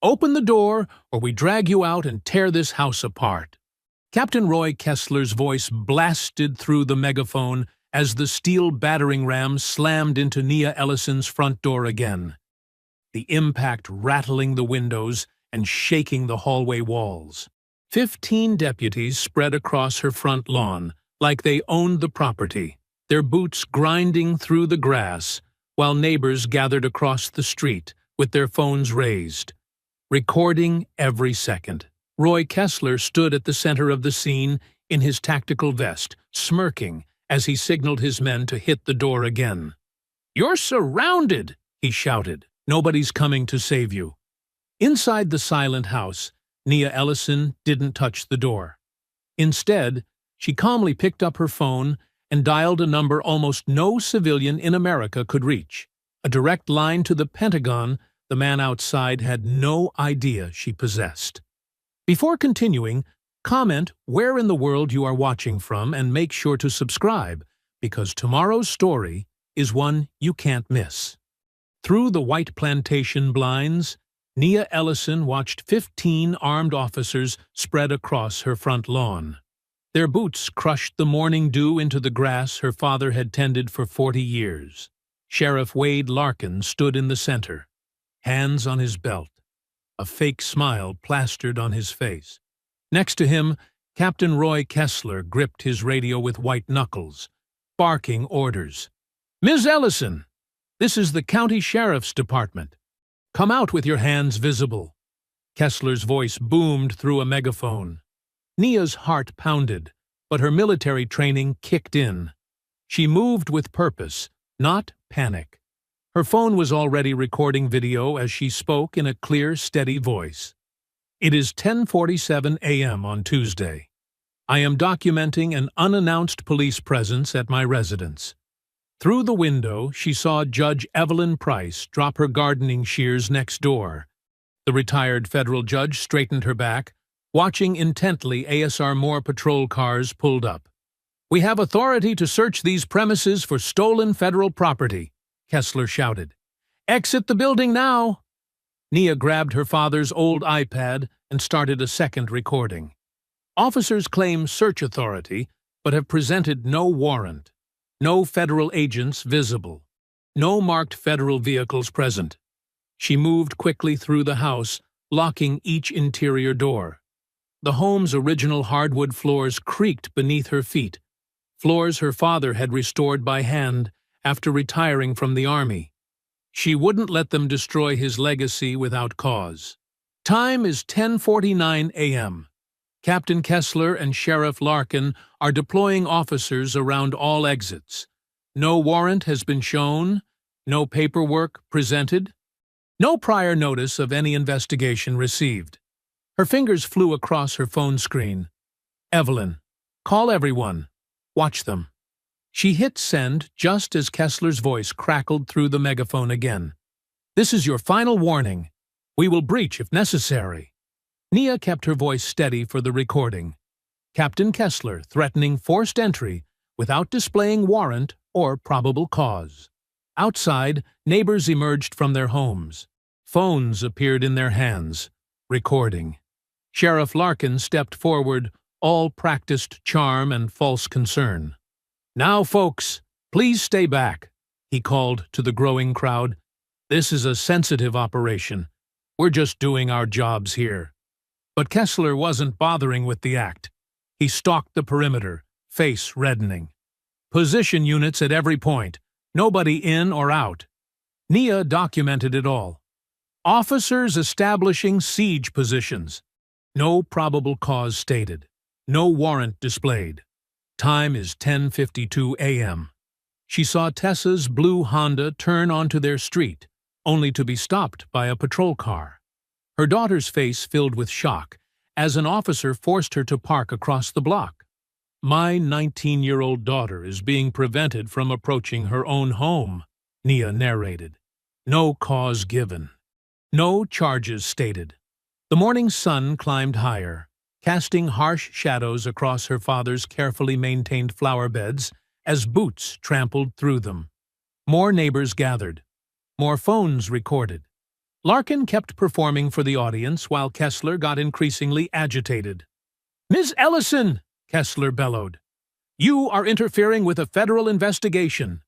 Open the door, or we drag you out and tear this house apart." Captain Roy Kessler's voice blasted through the megaphone as the steel battering ram slammed into Nia Ellison's front door again, the impact rattling the windows and shaking the hallway walls. 15 deputies spread across her front lawn, like they owned the property, their boots grinding through the grass, while neighbors gathered across the street with their phones raised, recording every second. Roy Kessler stood at the center of the scene in his tactical vest, smirking as he signaled his men to hit the door again. "You're surrounded!" he shouted. "Nobody's coming to save you." Inside the silent house, Nia Ellison didn't touch the door. Instead, she calmly picked up her phone and dialed a number almost no civilian in America could reach, a direct line to the Pentagon the man outside had no idea she possessed. Before continuing, comment where in the world you are watching from and make sure to subscribe, because tomorrow's story is one you can't miss. Through the white plantation blinds, Nia Ellison watched 15 armed officers spread across her front lawn. Their boots crushed the morning dew into the grass her father had tended for 40 years. Sheriff Wade Larkin stood in the center, hands on his belt, a fake smile plastered on his face. Next to him, Captain Roy Kessler gripped his radio with white knuckles, barking orders. "Ms. Ellison, this is the County Sheriff's Department. Come out with your hands visible." Kessler's voice boomed through a megaphone. Nia's heart pounded, but her military training kicked in. She moved with purpose, not panic. Her phone was already recording video as she spoke in a clear, steady voice. "It is 10:47 a.m. on Tuesday. I am documenting an unannounced police presence at my residence." Through the window, she saw Judge Evelyn Price drop her gardening shears next door. The retired federal judge straightened her back, watching intently ASR Moore patrol cars pulled up. "We have authority to search these premises for stolen federal property," Kessler shouted. "Exit the building now." Nia grabbed her father's old iPad and started a second recording. "Officers claim search authority, but have presented no warrant. No federal agents visible. No marked federal vehicles present." She moved quickly through the house, locking each interior door. The home's original hardwood floors creaked beneath her feet, floors her father had restored by hand after retiring from the Army. She wouldn't let them destroy his legacy without cause. Time is 10:49 a.m. Captain Kessler and Sheriff Larkin are deploying officers around all exits. No warrant has been shown, no paperwork presented, no prior notice of any investigation received. Her fingers flew across her phone screen. "Evelyn, call everyone. Watch them." She hit send just as Kessler's voice crackled through the megaphone again. "This is your final warning. We will breach if necessary." Nia kept her voice steady for the recording. Captain Kessler threatening forced entry without displaying warrant or probable cause. Outside, neighbors emerged from their homes. Phones appeared in their hands, recording. Sheriff Larkin stepped forward, all practiced charm and false concern. "Now, folks, please stay back," he called to the growing crowd. "This is a sensitive operation. We're just doing our jobs here." But Kessler wasn't bothering with the act. He stalked the perimeter, face reddening. "Position units at every point. Nobody in or out." Nia documented it all. "Officers establishing siege positions. No probable cause stated. No warrant displayed. Time is 10:52 a.m. She saw Tessa's blue Honda turn onto their street, only to be stopped by a patrol car. Her daughter's face filled with shock as an officer forced her to park across the block. "My 19-year-old daughter is being prevented from approaching her own home," Nia narrated. "No cause given. No charges stated." The morning sun climbed higher, casting harsh shadows across her father's carefully maintained flower beds as boots trampled through them. More neighbors gathered. More phones recorded. Larkin kept performing for the audience while Kessler got increasingly agitated. "Ms. Ellison!" Kessler bellowed. "You are interfering with a federal investigation.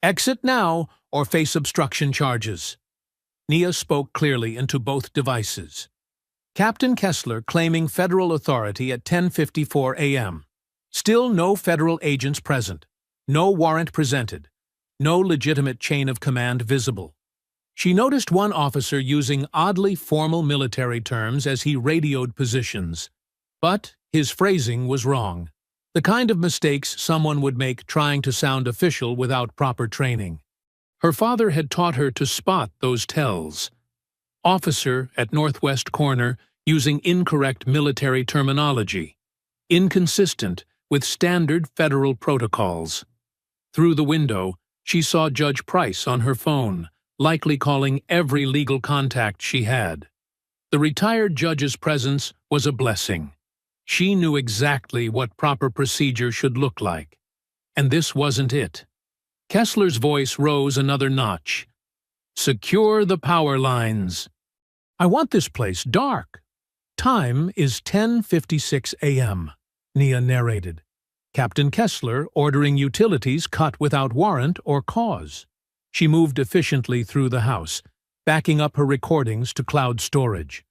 Exit now or face obstruction charges." Nia spoke clearly into both devices. Captain Kessler claiming federal authority at 10:54 a.m. Still no federal agents present. No warrant presented. No legitimate chain of command visible. She noticed one officer using oddly formal military terms as he radioed positions. But his phrasing was wrong. The kind of mistakes someone would make trying to sound official without proper training. Her father had taught her to spot those tells. Officer at Northwest Corner using incorrect military terminology. Inconsistent with standard federal protocols. Through the window, she saw Judge Price on her phone, likely calling every legal contact she had. The retired judge's presence was a blessing. She knew exactly what proper procedure should look like. And this wasn't it. Kessler's voice rose another notch. "Secure the power lines." "I want this place dark." "Time is 10:56 a.m., Nia narrated. Captain Kessler ordering utilities cut without warrant or cause. She moved efficiently through the house, backing up her recordings to cloud storage.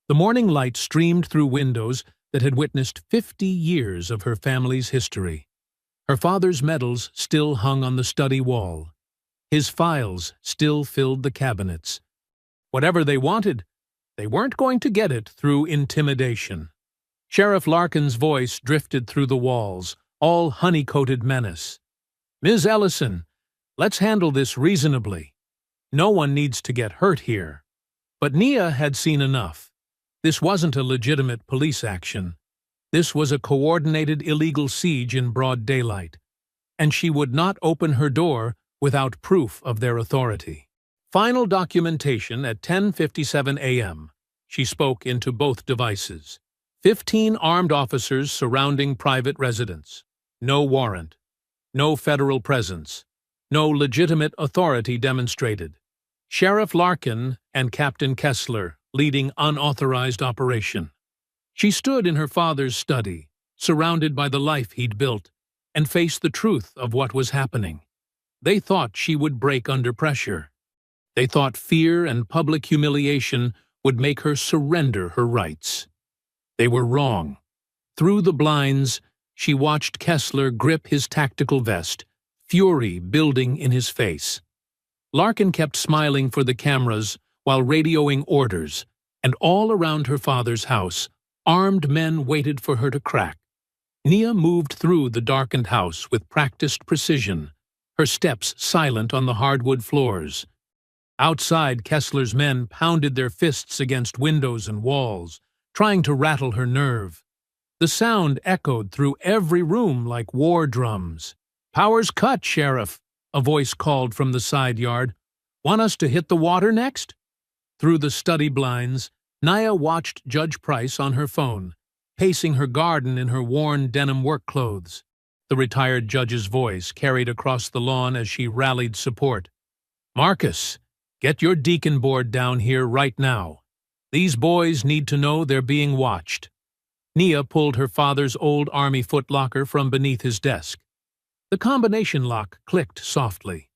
The morning light streamed through windows that had witnessed 50 years of her family's history. Her father's medals still hung on the study wall. His files still filled the cabinets. Whatever they wanted, they weren't going to get it through intimidation. Sheriff Larkin's voice drifted through the walls, all honey-coated menace. "Ms. Ellison, let's handle this reasonably. No one needs to get hurt here." But Nia had seen enough. This wasn't a legitimate police action. This was a coordinated illegal siege in broad daylight. And she would not open her door without proof of their authority. Final documentation at 10:57 a.m. She spoke into both devices. 15 armed officers surrounding private residence. No warrant. No federal presence. No legitimate authority demonstrated. Sheriff Larkin and Captain Kessler leading unauthorized operation. She stood in her father's study, surrounded by the life he'd built, and faced the truth of what was happening. They thought she would break under pressure. They thought fear and public humiliation would make her surrender her rights. They were wrong. Through the blinds, she watched Kessler grip his tactical vest, fury building in his face. Larkin kept smiling for the cameras while radioing orders, and all around her father's house, armed men waited for her to crack. Nia moved through the darkened house with practiced precision, her steps silent on the hardwood floors. Outside, Kessler's men pounded their fists against windows and walls, trying to rattle her nerve. The sound echoed through every room like war drums. "Power's cut, Sheriff," a voice called from the side yard. "Want us to hit the water next?" Through the study blinds, Nia watched Judge Price on her phone, pacing her garden in her worn denim work clothes. The retired judge's voice carried across the lawn as she rallied support. "Marcus, get your deacon board down here right now. These boys need to know they're being watched." Nia pulled her father's old army footlocker from beneath his desk. The combination lock clicked softly.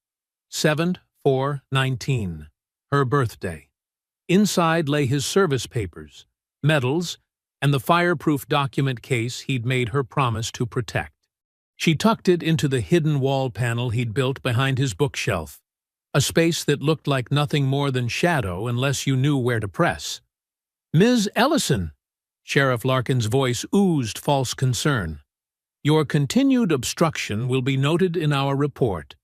7/4/19, her birthday. Inside lay his service papers, medals, and the fireproof document case he'd made her promise to protect. She tucked it into the hidden wall panel he'd built behind his bookshelf, a space that looked like nothing more than shadow unless you knew where to press. "Ms. Ellison," Sheriff Larkin's voice oozed false concern. "Your continued obstruction will be noted in our report.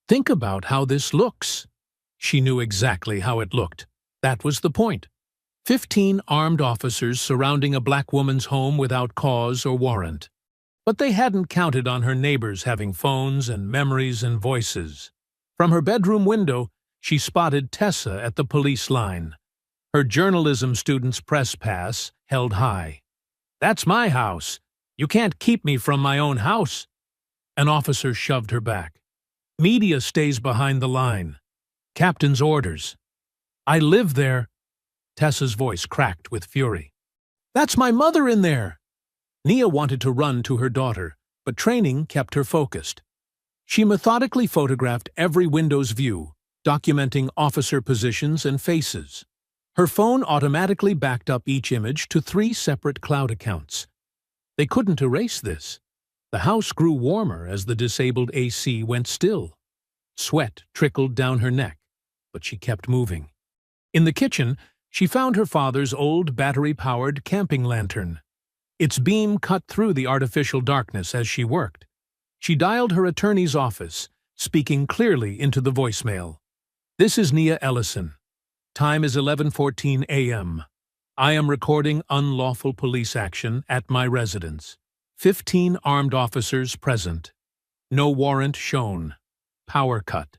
Think about how this looks." She knew exactly how it looked. That was the point. 15 armed officers surrounding a black woman's home without cause or warrant. But they hadn't counted on her neighbors having phones and memories and voices. From her bedroom window, she spotted Tessa at the police line. Her journalism student's press pass held high. "That's my house. You can't keep me from my own house." An officer shoved her back. "Media stays behind the line. Captain's orders." I live there. Tessa's voice cracked with fury. That's my mother in there! Nia wanted to run to her daughter, but training kept her focused. She methodically photographed every window's view, documenting officer positions and faces. Her phone automatically backed up each image to 3 separate cloud accounts. They couldn't erase this. The house grew warmer as the disabled AC went still. Sweat trickled down her neck, but she kept moving. In the kitchen, she found her father's old battery-powered camping lantern. Its beam cut through the artificial darkness as she worked. She dialed her attorney's office, speaking clearly into the voicemail. This is Nia Ellison. Time is 11:14 a.m. I am recording unlawful police action at my residence. 15 armed officers present. No warrant shown. Power cut.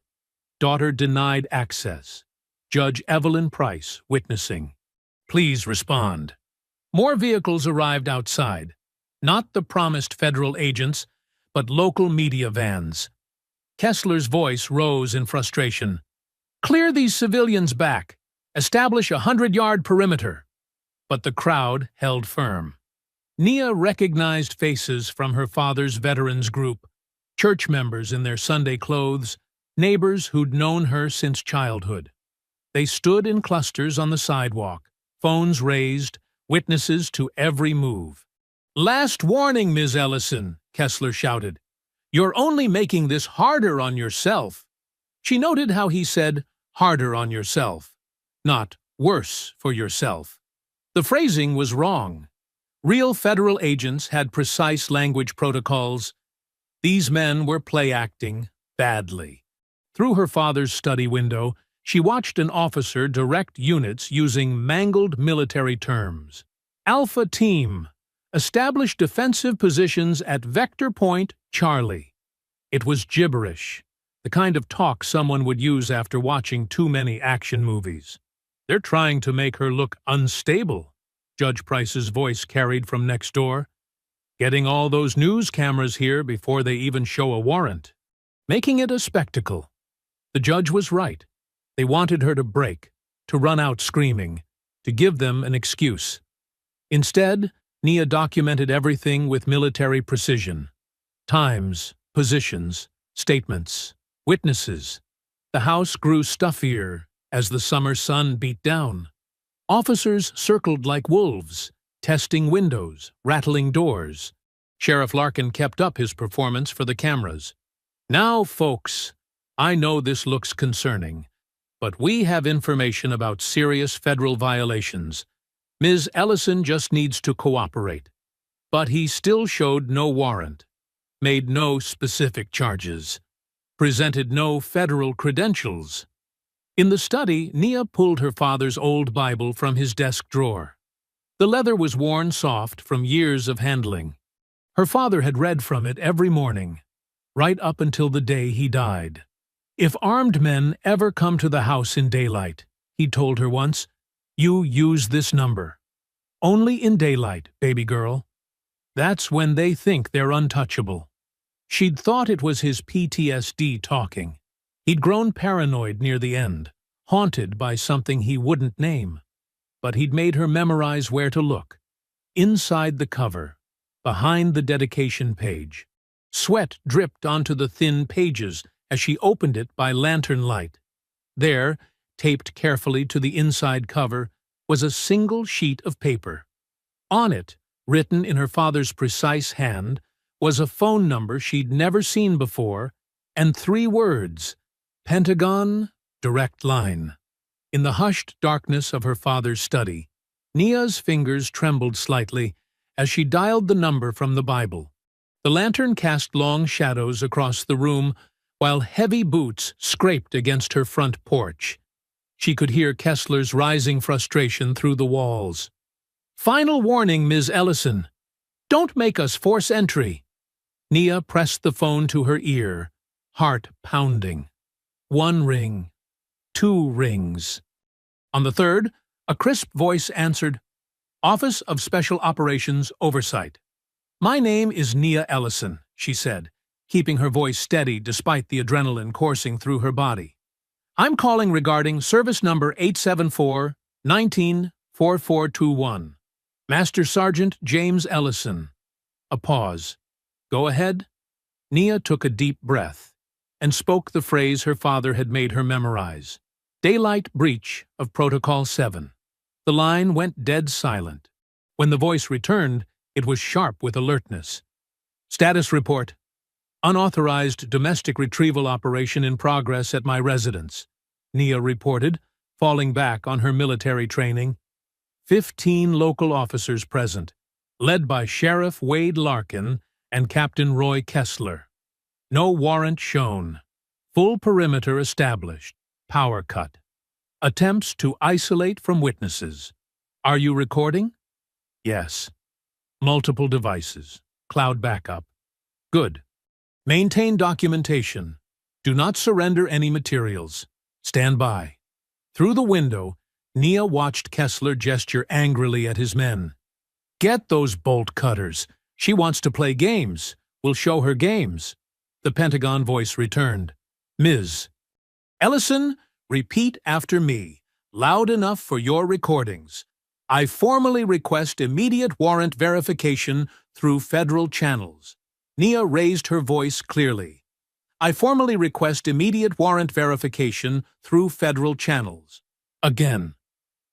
Daughter denied access. Judge Evelyn Price witnessing. Please respond. More vehicles arrived outside. Not the promised federal agents, but local media vans. Kessler's voice rose in frustration. Clear these civilians back. Establish a 100-yard perimeter. But the crowd held firm. Nia recognized faces from her father's veterans group, church members in their Sunday clothes, neighbors who'd known her since childhood. They stood in clusters on the sidewalk, phones raised, witnesses to every move. Last warning, Ms. Ellison, Kessler shouted. You're only making this harder on yourself. She noted how he said, harder on yourself, not worse for yourself. The phrasing was wrong. Real federal agents had precise language protocols. These men were play-acting badly. Through her father's study window, she watched an officer direct units using mangled military terms. Alpha Team. Establish defensive positions at Vector Point, Charlie. It was gibberish, the kind of talk someone would use after watching too many action movies. They're trying to make her look unstable, Judge Price's voice carried from next door. Getting all those news cameras here before they even show a warrant. Making it a spectacle. The judge was right. They wanted her to break, to run out screaming, to give them an excuse. Instead, Nia documented everything with military precision. Times, positions, statements, witnesses. The house grew stuffier as the summer sun beat down. Officers circled like wolves, testing windows, rattling doors. Sheriff Larkin kept up his performance for the cameras. Now, folks, I know this looks concerning, but we have information about serious federal violations. Ms. Ellison just needs to cooperate. But he still showed no warrant, made no specific charges, presented no federal credentials. In the study, Nia pulled her father's old Bible from his desk drawer. The leather was worn soft from years of handling. Her father had read from it every morning, right up until the day he died. If armed men ever come to the house in daylight, he told her once, you use this number. Only in daylight, baby girl. That's when they think they're untouchable. She'd thought it was his PTSD talking. He'd grown paranoid near the end, haunted by something he wouldn't name. But he'd made her memorize where to look. Inside the cover, behind the dedication page. Sweat dripped onto the thin pages as she opened it by lantern light. There, taped carefully to the inside cover, was a single sheet of paper. On it, written in her father's precise hand, was a phone number she'd never seen before, and 3 words, Pentagon, direct line. In the hushed darkness of her father's study, Nia's fingers trembled slightly as she dialed the number from the Bible. The lantern cast long shadows across the room while heavy boots scraped against her front porch. She could hear Kessler's rising frustration through the walls. Final warning, Ms. Ellison. Don't make us force entry. Nia pressed the phone to her ear, heart pounding. 1 ring. 2 rings. On the third, a crisp voice answered, Office of Special Operations Oversight. My name is Nia Ellison, she said, keeping her voice steady despite the adrenaline coursing through her body. I'm calling regarding service number 874-19-4421. Master Sergeant James Ellison. A pause. Go ahead. Nia took a deep breath and spoke the phrase her father had made her memorize. Daylight breach of Protocol 7. The line went dead silent. When the voice returned, it was sharp with alertness. Status report. Unauthorized domestic retrieval operation in progress at my residence, Nia reported, falling back on her military training. 15 local officers present, led by Sheriff Wade Larkin and Captain Roy Kessler. No warrant shown. Full perimeter established. Power cut. Attempts to isolate from witnesses. Are you recording? Yes. Multiple devices. Cloud backup. Good. Maintain documentation. Do not surrender any materials. Stand by. Through the window, Nia watched Kessler gesture angrily at his men. Get those bolt cutters. She wants to play games. We'll show her games. The Pentagon voice returned. Ms. Ellison, repeat after me, loud enough for your recordings. I formally request immediate warrant verification through federal channels. Nia raised her voice clearly. I formally request immediate warrant verification through federal channels. Again.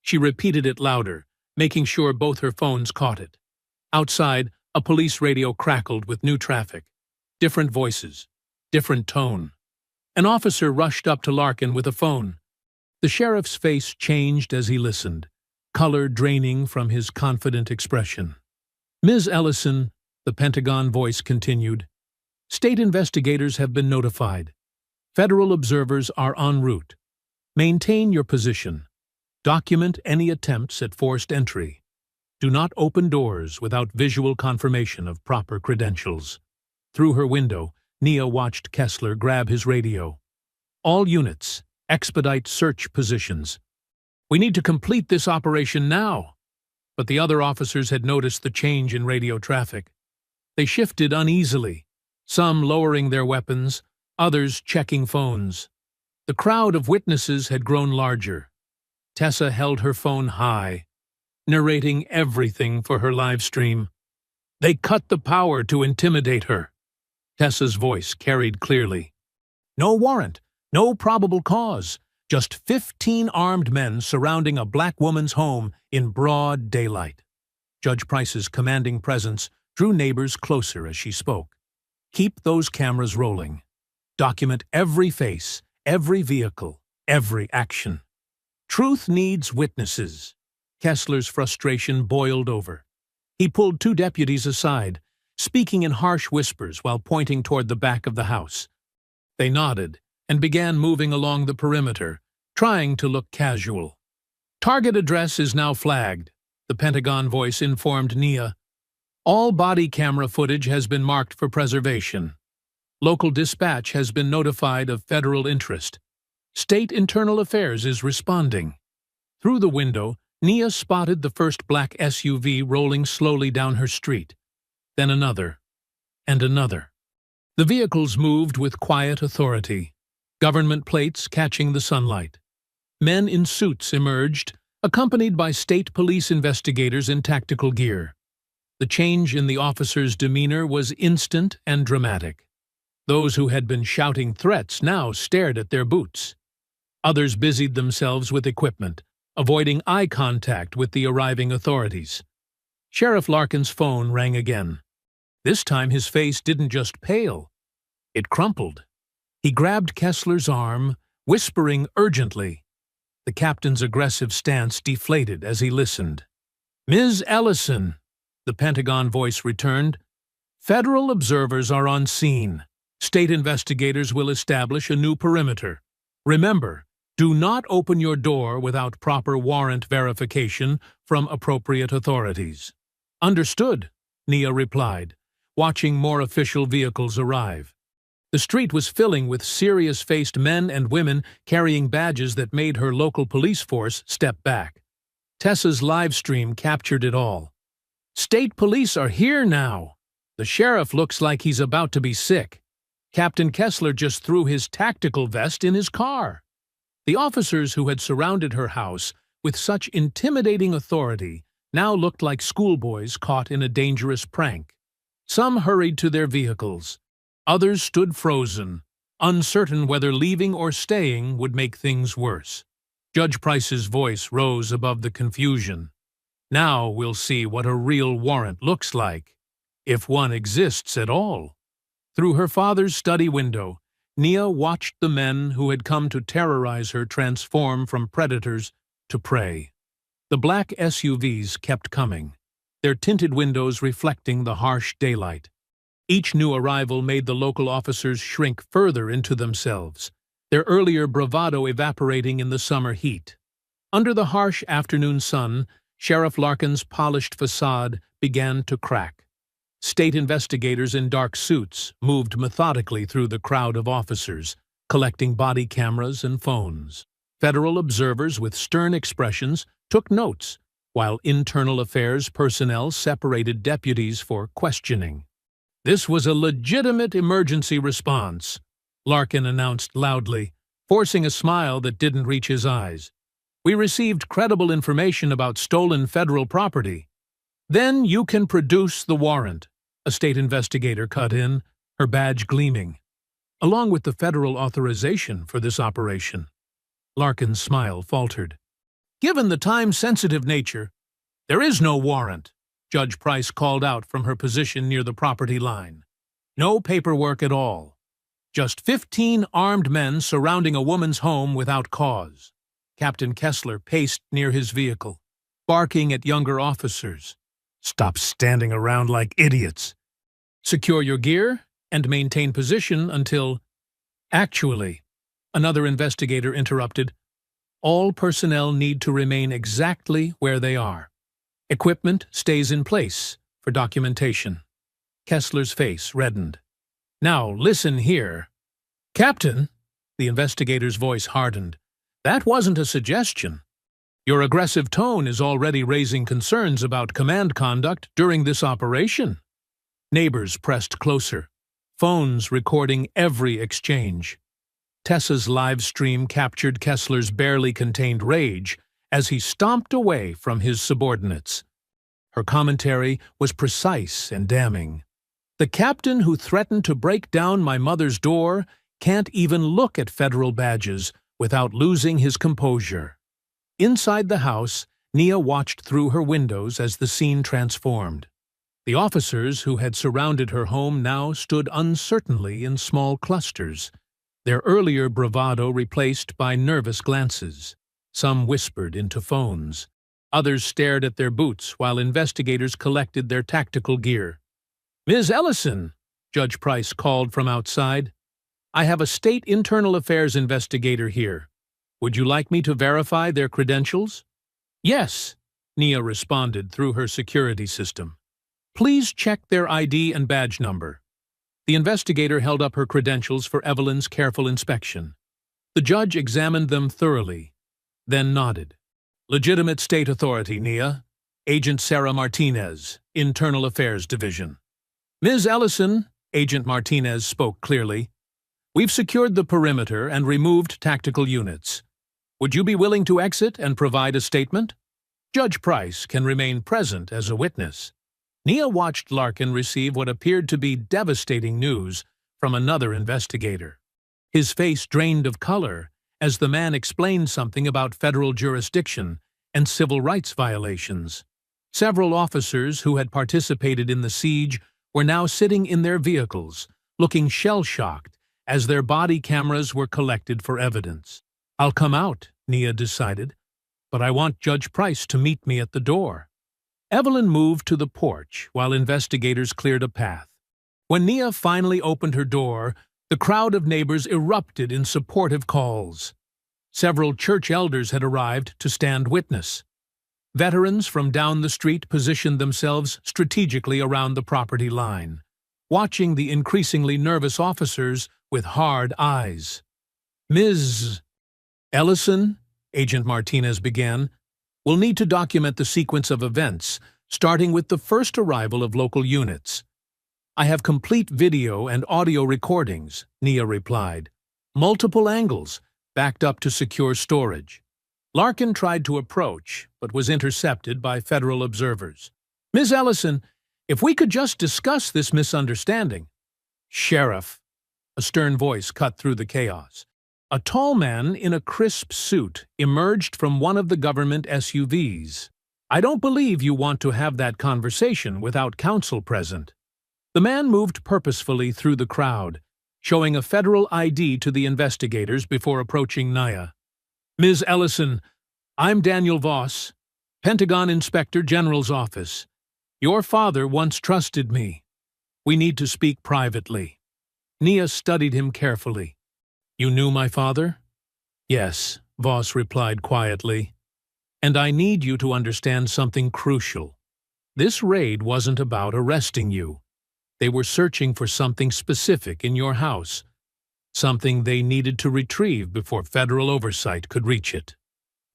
She repeated it louder, making sure both her phones caught it. Outside, a police radio crackled with new traffic. Different voices. Different tone. An officer rushed up to Larkin with a phone. The sheriff's face changed as he listened, color draining from his confident expression. Ms. Ellison, the Pentagon voice continued, state investigators have been notified. Federal observers are en route. Maintain your position. Document any attempts at forced entry. Do not open doors without visual confirmation of proper credentials. Through her window, Nia watched Kessler grab his radio. All units, expedite search positions. We need to complete this operation now. But the other officers had noticed the change in radio traffic. They shifted uneasily, some lowering their weapons, others checking phones. The crowd of witnesses had grown larger. Tessa held her phone high, narrating everything for her live stream. They cut the power to intimidate her. Tessa's voice carried clearly. No warrant, no probable cause, just 15 armed men surrounding a black woman's home in broad daylight. Judge Price's commanding presence drew neighbors closer as she spoke. Keep those cameras rolling. Document every face, every vehicle, every action. Truth needs witnesses. Kessler's frustration boiled over. He pulled 2 deputies aside, speaking in harsh whispers while pointing toward the back of the house. They nodded and began moving along the perimeter, trying to look casual. Target address is now flagged, the Pentagon voice informed Nia. All body camera footage has been marked for preservation. Local dispatch has been notified of federal interest. State Internal Affairs is responding. Through the window, Nia spotted the first black SUV rolling slowly down her street. Then another, and another. The vehicles moved with quiet authority, government plates catching the sunlight. Men in suits emerged, accompanied by state police investigators in tactical gear. The change in the officers' demeanor was instant and dramatic. Those who had been shouting threats now stared at their boots. Others busied themselves with equipment, avoiding eye contact with the arriving authorities. Sheriff Larkin's phone rang again. This time his face didn't just pale. It crumpled. He grabbed Kessler's arm, whispering urgently. The captain's aggressive stance deflated as he listened. Ms. Ellison, the Pentagon voice returned. Federal observers are on scene. State investigators will establish a new perimeter. Remember, do not open your door without proper warrant verification from appropriate authorities. Understood, Nia replied, watching more official vehicles arrive. The street was filling with serious-faced men and women carrying badges that made her local police force step back. Tessa's live stream captured it all. State police are here now. The sheriff looks like he's about to be sick. Captain Kessler just threw his tactical vest in his car. The officers who had surrounded her house with such intimidating authority now looked like schoolboys caught in a dangerous prank. Some hurried to their vehicles. Others stood frozen, uncertain whether leaving or staying would make things worse. Judge Price's voice rose above the confusion. Now we'll see what a real warrant looks like, if one exists at all. Through her father's study window, Nia watched the men who had come to terrorize her transform from predators to prey. The black SUVs kept coming, their tinted windows reflecting the harsh daylight. Each new arrival made the local officers shrink further into themselves, their earlier bravado evaporating in the summer heat. Under the harsh afternoon sun, Sheriff Larkin's polished facade began to crack. State investigators in dark suits moved methodically through the crowd of officers, collecting body cameras and phones. Federal observers with stern expressions took notes, while internal affairs personnel separated deputies for questioning. "This was a legitimate emergency response," Larkin announced loudly, forcing a smile that didn't reach his eyes. "We received credible information about stolen federal property." "Then you can produce the warrant," a state investigator cut in, her badge gleaming. "Along with the federal authorization for this operation." Larkin's smile faltered. "Given the time-sensitive nature, there is no warrant," Judge Price called out from her position near the property line. "No paperwork at all. Just 15 armed men surrounding a woman's home without cause." Captain Kessler paced near his vehicle, barking at younger officers. "Stop standing around like idiots. Secure your gear and maintain position until—" "Actually," another investigator interrupted, "all personnel need to remain exactly where they are. Equipment stays in place for documentation." Kessler's face reddened. "Now listen here." "Captain," the investigator's voice hardened, "that wasn't a suggestion. Your aggressive tone is already raising concerns about command conduct during this operation." Neighbors pressed closer, phones recording every exchange. Tessa's live stream captured Kessler's barely contained rage as he stomped away from his subordinates. Her commentary was precise and damning. "The captain who threatened to break down my mother's door can't even look at federal badges without losing his composure." Inside the house, Nia watched through her windows as the scene transformed. The officers who had surrounded her home now stood uncertainly in small clusters, their earlier bravado replaced by nervous glances. Some whispered into phones. Others stared at their boots while investigators collected their tactical gear. "Ms. Ellison," Judge Price called from outside, "I have a state internal affairs investigator here. Would you like me to verify their credentials?" "Yes," Nia responded through her security system. "Please check their ID and badge number." The investigator held up her credentials for Evelyn's careful inspection. The judge examined them thoroughly, then nodded. "Legitimate state authority, Nia. Agent Sarah Martinez, Internal Affairs Division." "Ms. Ellison," Agent Martinez spoke clearly, "we've secured the perimeter and removed tactical units. Would you be willing to exit and provide a statement? Judge Price can remain present as a witness." Nia watched Larkin receive what appeared to be devastating news from another investigator. His face drained of color as the man explained something about federal jurisdiction and civil rights violations. Several officers who had participated in the siege were now sitting in their vehicles, looking shell-shocked as their body cameras were collected for evidence. "I'll come out," Nia decided, "but I want Judge Price to meet me at the door." Evelyn moved to the porch while investigators cleared a path. When Nia finally opened her door, the crowd of neighbors erupted in supportive calls. Several church elders had arrived to stand witness. Veterans from down the street positioned themselves strategically around the property line, watching the increasingly nervous officers with hard eyes. "Ms. Ellison," Agent Martinez began, "will need to document the sequence of events, starting with the first arrival of local units." "I have complete video and audio recordings," Nia replied. "Multiple angles, backed up to secure storage. Larkin tried to approach, but was intercepted by federal observers. "Ms. Ellison, if we could just discuss this misunderstanding." "Sheriff," a stern voice cut through the chaos. A tall man in a crisp suit emerged from one of the government SUVs. "I don't believe you want to have that conversation without counsel present." The man moved purposefully through the crowd, showing a federal ID to the investigators before approaching Nia. "Ms. Ellison, I'm Daniel Voss, Pentagon Inspector General's office. Your father once trusted me. We need to speak privately." Nia studied him carefully. "You knew my father?" "Yes," Voss replied quietly. "And I need you to understand something crucial. This raid wasn't about arresting you. They were searching for something specific in your house, something they needed to retrieve before federal oversight could reach it."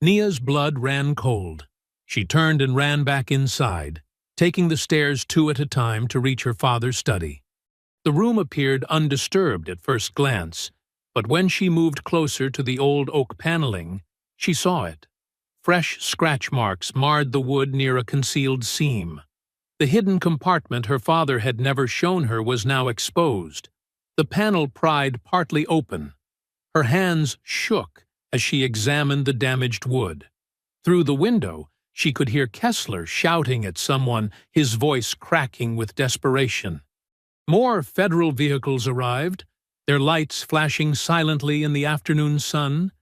Nia's blood ran cold. She turned and ran back inside, taking the stairs 2 at a time to reach her father's study. The room appeared undisturbed at first glance, but when she moved closer to the old oak paneling, she saw it. Fresh scratch marks marred the wood near a concealed seam. The hidden compartment her father had never shown her was now exposed, the panel pried partly open. Her hands shook as she examined the damaged wood. Through the window, she could hear Kessler shouting at someone, his voice cracking with desperation. More federal vehicles arrived, their lights flashing silently in the afternoon sun.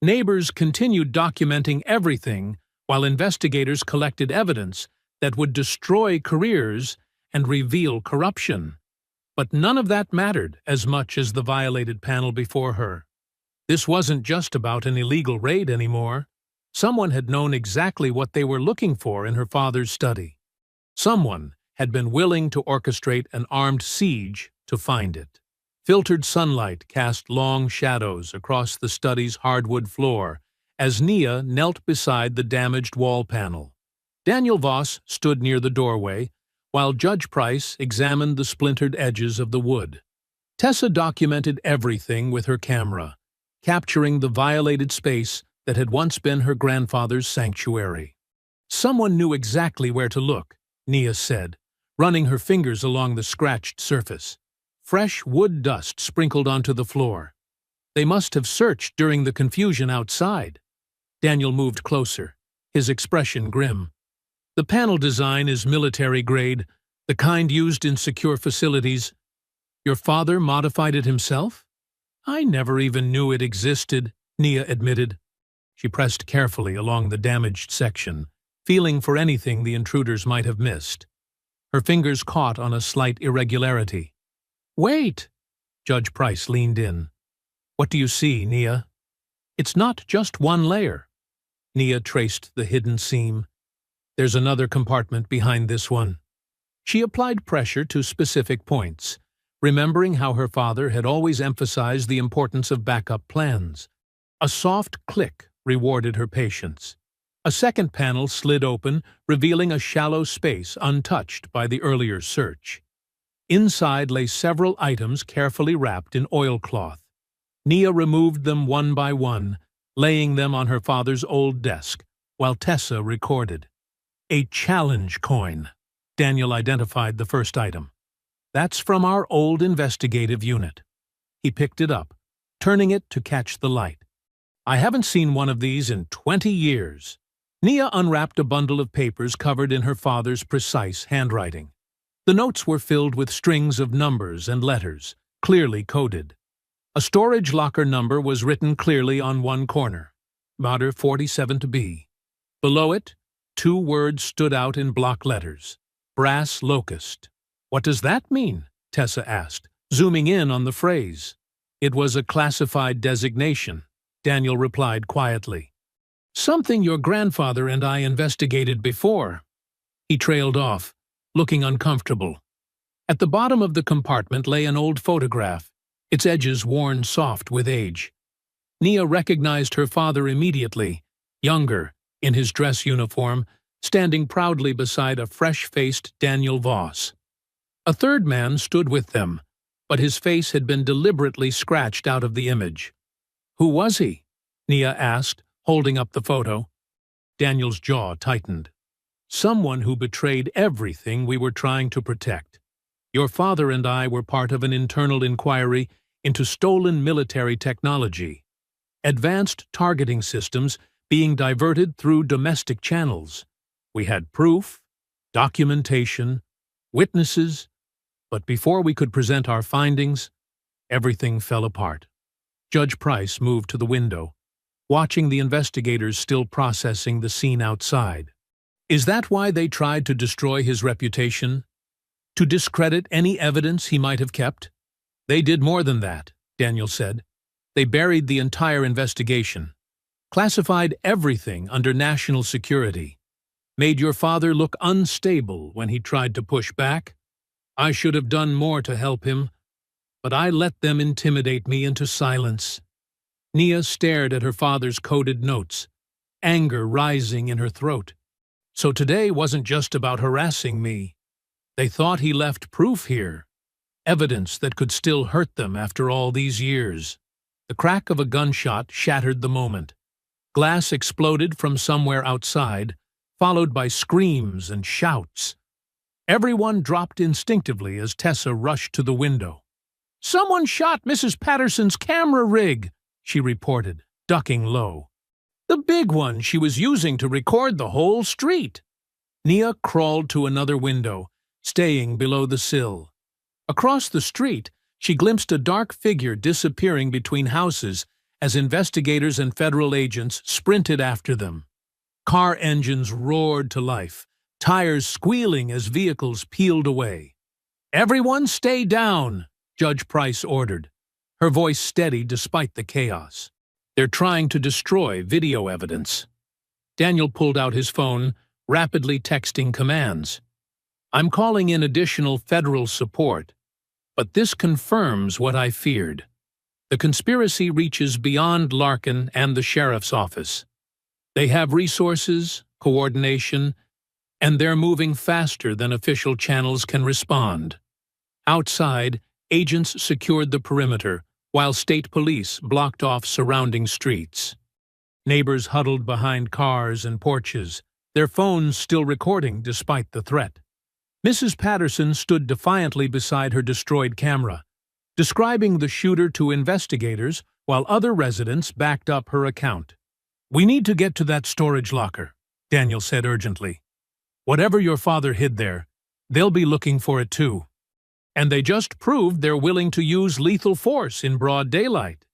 Neighbors continued documenting everything while investigators collected evidence that would destroy careers and reveal corruption. But none of that mattered as much as the violated panel before her. This wasn't just about an illegal raid anymore. Someone had known exactly what they were looking for in her father's study. Someone had been willing to orchestrate an armed siege to find it. Filtered sunlight cast long shadows across the study's hardwood floor as Nia knelt beside the damaged wall panel. Daniel Voss stood near the doorway, while Judge Price examined the splintered edges of the wood. Tessa documented everything with her camera, capturing the violated space that had once been her grandfather's sanctuary. "Someone knew exactly where to look," Nia said, running her fingers along the scratched surface. Fresh wood dust sprinkled onto the floor. "They must have searched during the confusion outside." Daniel moved closer, his expression grim. "The panel design is military-grade, the kind used in secure facilities. Your father modified it himself?" "I never even knew it existed," Nia admitted. She pressed carefully along the damaged section, feeling for anything the intruders might have missed. Her fingers caught on a slight irregularity. "Wait!" Judge Price leaned in. "What do you see, Nia?" "It's not just one layer." Nia traced the hidden seam. "There's another compartment behind this one." She applied pressure to specific points, remembering how her father had always emphasized the importance of backup plans. A soft click rewarded her patience. A second panel slid open, revealing a shallow space untouched by the earlier search. Inside lay several items carefully wrapped in oilcloth. Nia removed them one by one, laying them on her father's old desk, while Tessa recorded. "A challenge coin." Daniel identified the first item. "That's from our old investigative unit." He picked it up, turning it to catch the light. "I haven't seen one of these in 20 years." Nia unwrapped a bundle of papers covered in her father's precise handwriting. The notes were filled with strings of numbers and letters, clearly coded. A storage locker number was written clearly on one corner, Mater 47 to B. Below it, 2 words stood out in block letters, Brass Locust. "What does that mean?" Tessa asked, zooming in on the phrase. "It was a classified designation," Daniel replied quietly. "Something your grandfather and I investigated before." He trailed off, looking uncomfortable. At the bottom of the compartment lay an old photograph, its edges worn soft with age. Nia recognized her father immediately, younger, in his dress uniform, standing proudly beside a fresh-faced Daniel Voss. A third man stood with them, but his face had been deliberately scratched out of the image. Who was he? Nia asked, holding up the photo. Daniel's jaw tightened. Someone who betrayed everything we were trying to protect. Your father and I were part of an internal inquiry into stolen military technology. Advanced targeting systems being diverted through domestic channels. We had proof, documentation, witnesses, but before we could present our findings, everything fell apart. Judge Price moved to the window, watching the investigators still processing the scene outside. Is that why they tried to destroy his reputation? To discredit any evidence he might have kept? They did more than that, Daniel said. They buried the entire investigation, classified everything under national security, made your father look unstable when he tried to push back. I should have done more to help him, but I let them intimidate me into silence. Nia stared at her father's coded notes, anger rising in her throat. So today wasn't just about harassing me. They thought he left proof here, evidence that could still hurt them after all these years. The crack of a gunshot shattered the moment. Glass exploded from somewhere outside, followed by screams and shouts. Everyone dropped instinctively as Tessa rushed to the window. "Someone shot Mrs. Patterson's camera rig," she reported, ducking low. "The big one she was using to record the whole street." Nia crawled to another window, staying below the sill. Across the street, she glimpsed a dark figure disappearing between houses as investigators and federal agents sprinted after them. Car engines roared to life, tires squealing as vehicles peeled away. "Everyone stay down," Judge Price ordered, her voice steady despite the chaos. "They're trying to destroy video evidence." Daniel pulled out his phone, rapidly texting commands. "I'm calling in additional federal support, but this confirms what I feared. The conspiracy reaches beyond Larkin and the sheriff's office. They have resources, coordination, and they're moving faster than official channels can respond." Outside, agents secured the perimeter, while state police blocked off surrounding streets. Neighbors huddled behind cars and porches, their phones still recording despite the threat. Mrs. Patterson stood defiantly beside her destroyed camera, describing the shooter to investigators while other residents backed up her account. "We need to get to that storage locker," Daniel said urgently. "Whatever your father hid there, they'll be looking for it too. And they just proved they're willing to use lethal force in broad daylight."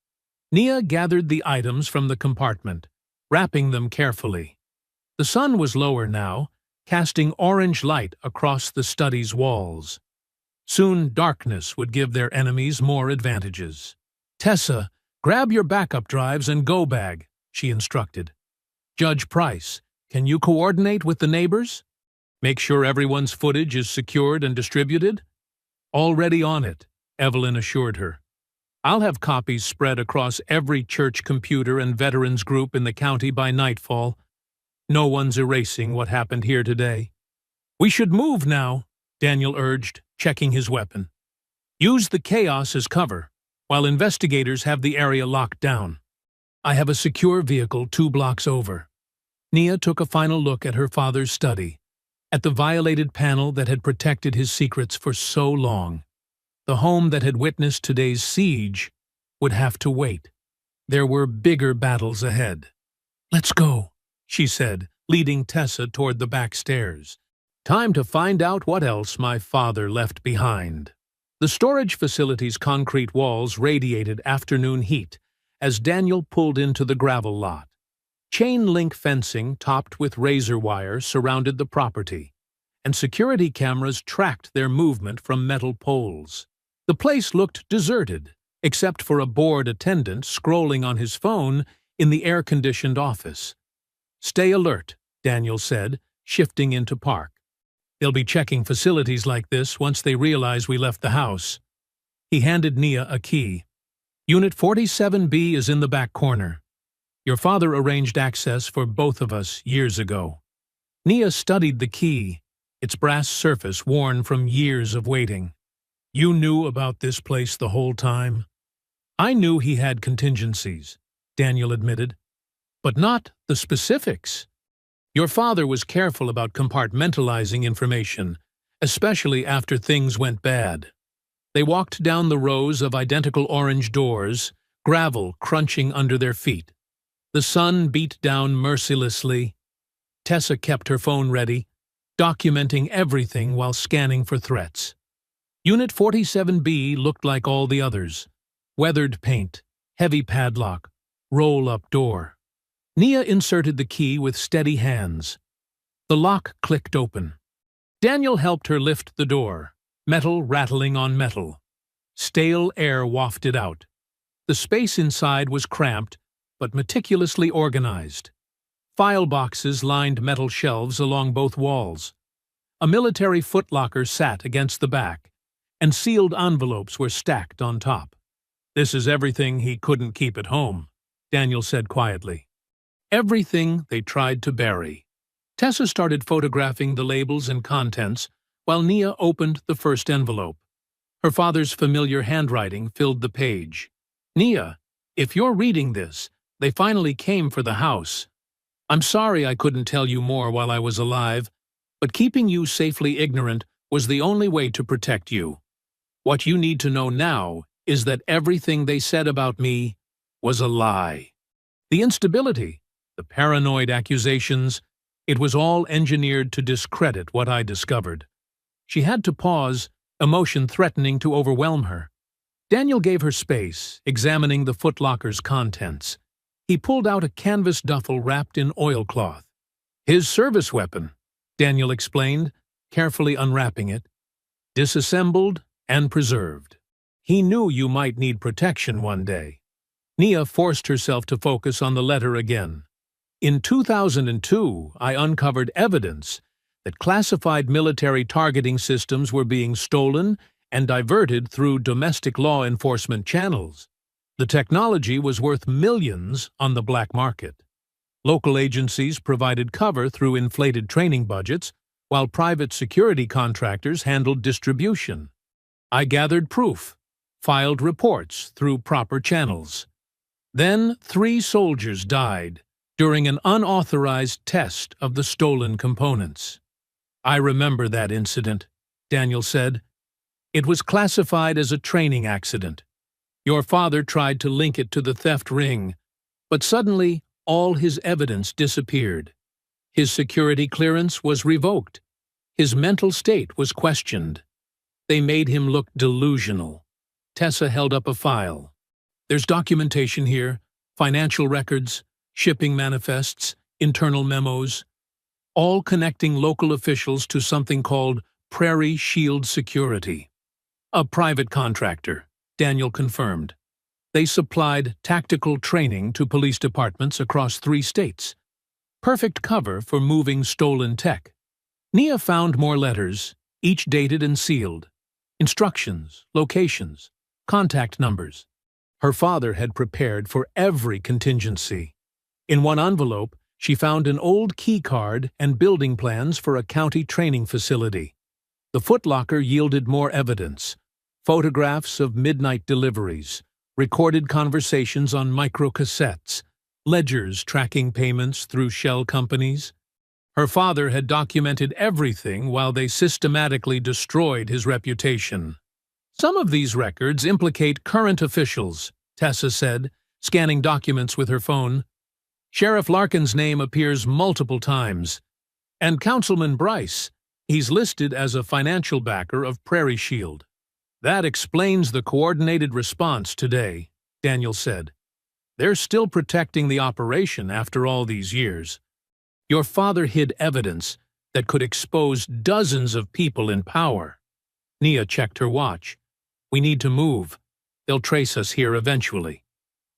Nia gathered the items from the compartment, wrapping them carefully. The sun was lower now, casting orange light across the study's walls. Soon darkness would give their enemies more advantages. "Tessa, grab your backup drives and go bag," she instructed. "Judge Price, can you coordinate with the neighbors? Make sure everyone's footage is secured and distributed?" "Already on it," Evelyn assured her. "I'll have copies spread across every church computer and veterans group in the county by nightfall. No one's erasing what happened here today." "We should move now," Daniel urged, checking his weapon. "Use the chaos as cover, while investigators have the area locked down. I have a secure vehicle 2 blocks over." Nia took a final look at her father's study, at the violated panel that had protected his secrets for so long. The home that had witnessed today's siege would have to wait. There were bigger battles ahead. "Let's go," she said, leading Tessa toward the back stairs. "Time to find out what else my father left behind." The storage facility's concrete walls radiated afternoon heat as Daniel pulled into the gravel lot. Chain-link fencing topped with razor wire surrounded the property, and security cameras tracked their movement from metal poles. The place looked deserted, except for a bored attendant scrolling on his phone in the air-conditioned office. "Stay alert," Daniel said, shifting into park. "They'll be checking facilities like this once they realize we left the house." He handed Nia a key. "Unit 47B is in the back corner. Your father arranged access for both of us years ago." Nia studied the key, its brass surface worn from years of waiting. "You knew about this place the whole time?" "I knew he had contingencies, Daniel admitted. But not the specifics. Your father was careful about compartmentalizing information, especially after things went bad. They walked down the rows of identical orange doors, gravel crunching under their feet. The sun beat down mercilessly. Tessa kept her phone ready, documenting everything while scanning for threats. Unit 47B looked like all the others. Weathered paint, heavy padlock, roll-up door. Nia inserted the key with steady hands. The lock clicked open. Daniel helped her lift the door, metal rattling on metal. Stale air wafted out. The space inside was cramped, but meticulously organized. File boxes lined metal shelves along both walls. A military footlocker sat against the back, and sealed envelopes were stacked on top. "This is everything he couldn't keep at home," Daniel said quietly. Everything they tried to bury. Tessa started photographing the labels and contents, while Nia opened the first envelope. Her father's familiar handwriting filled the page. "Nia, if you're reading this, they finally came for the house. I'm sorry I couldn't tell you more while I was alive, but keeping you safely ignorant was the only way to protect you. What you need to know now is that everything they said about me was a lie. The instability, the paranoid accusations, it was all engineered to discredit what I discovered." She had to pause, emotion threatening to overwhelm her. Daniel gave her space, examining the footlocker's contents. He pulled out a canvas duffel wrapped in oilcloth. "His service weapon," Daniel explained, carefully unwrapping it. "Disassembled and preserved. He knew you might need protection one day." Nia forced herself to focus on the letter again. "In 2002, I uncovered evidence that classified military targeting systems were being stolen and diverted through domestic law enforcement channels. The technology was worth millions on the black market. Local agencies provided cover through inflated training budgets, while private security contractors handled distribution. I gathered proof, filed reports through proper channels. Then 3 soldiers died during an unauthorized test of the stolen components." "I remember that incident," Daniel said. "It was classified as a training accident. Your father tried to link it to the theft ring, but suddenly all his evidence disappeared. His security clearance was revoked. His mental state was questioned. They made him look delusional." Tessa held up a file. "There's documentation here, financial records, shipping manifests, internal memos, all connecting local officials to something called Prairie Shield Security. A private contractor," Daniel confirmed. "They supplied tactical training to police departments across 3 states. Perfect cover for moving stolen tech." Nia found more letters, each dated and sealed. Instructions, locations, contact numbers. Her father had prepared for every contingency. In one envelope, she found an old key card and building plans for a county training facility. The footlocker yielded more evidence. Photographs of midnight deliveries, recorded conversations on microcassettes, ledgers tracking payments through shell companies. Her father had documented everything while they systematically destroyed his reputation. "Some of these records implicate current officials," Tessa said, scanning documents with her phone. "Sheriff Larkin's name appears multiple times. And Councilman Bryce, he's listed as a financial backer of Prairie Shield." "That explains the coordinated response today," Daniel said. "They're still protecting the operation after all these years. Your father hid evidence that could expose dozens of people in power." Nia checked her watch. "We need to move. They'll trace us here eventually."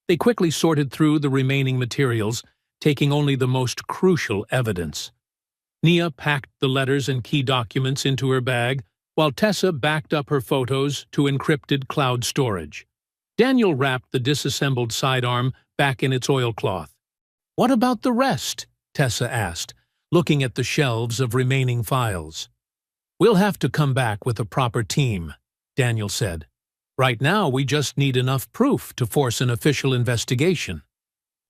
They quickly sorted through the remaining materials, taking only the most crucial evidence. Nia packed the letters and key documents into her bag, while Tessa backed up her photos to encrypted cloud storage. Daniel wrapped the disassembled sidearm back in its oilcloth. "What about the rest?" Tessa asked, looking at the shelves of remaining files. "We'll have to come back with a proper team," Daniel said. "Right now we just need enough proof to force an official investigation."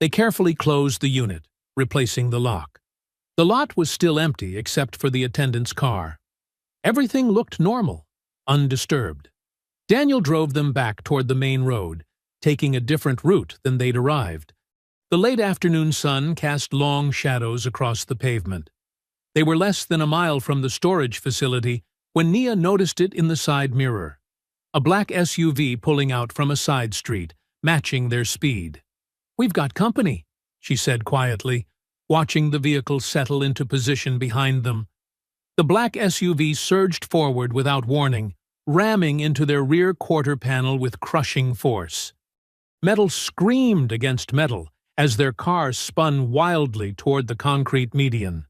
They carefully closed the unit, replacing the lock. The lot was still empty except for the attendant's car. Everything looked normal, undisturbed. Daniel drove them back toward the main road, taking a different route than they'd arrived. The late afternoon sun cast long shadows across the pavement. They were less than a mile from the storage facility when Nia noticed it in the side mirror. A black SUV pulling out from a side street, matching their speed. "We've got company," she said quietly, watching the vehicle settle into position behind them. The black SUV surged forward without warning, ramming into their rear quarter panel with crushing force. Metal screamed against metal as their car spun wildly toward the concrete median.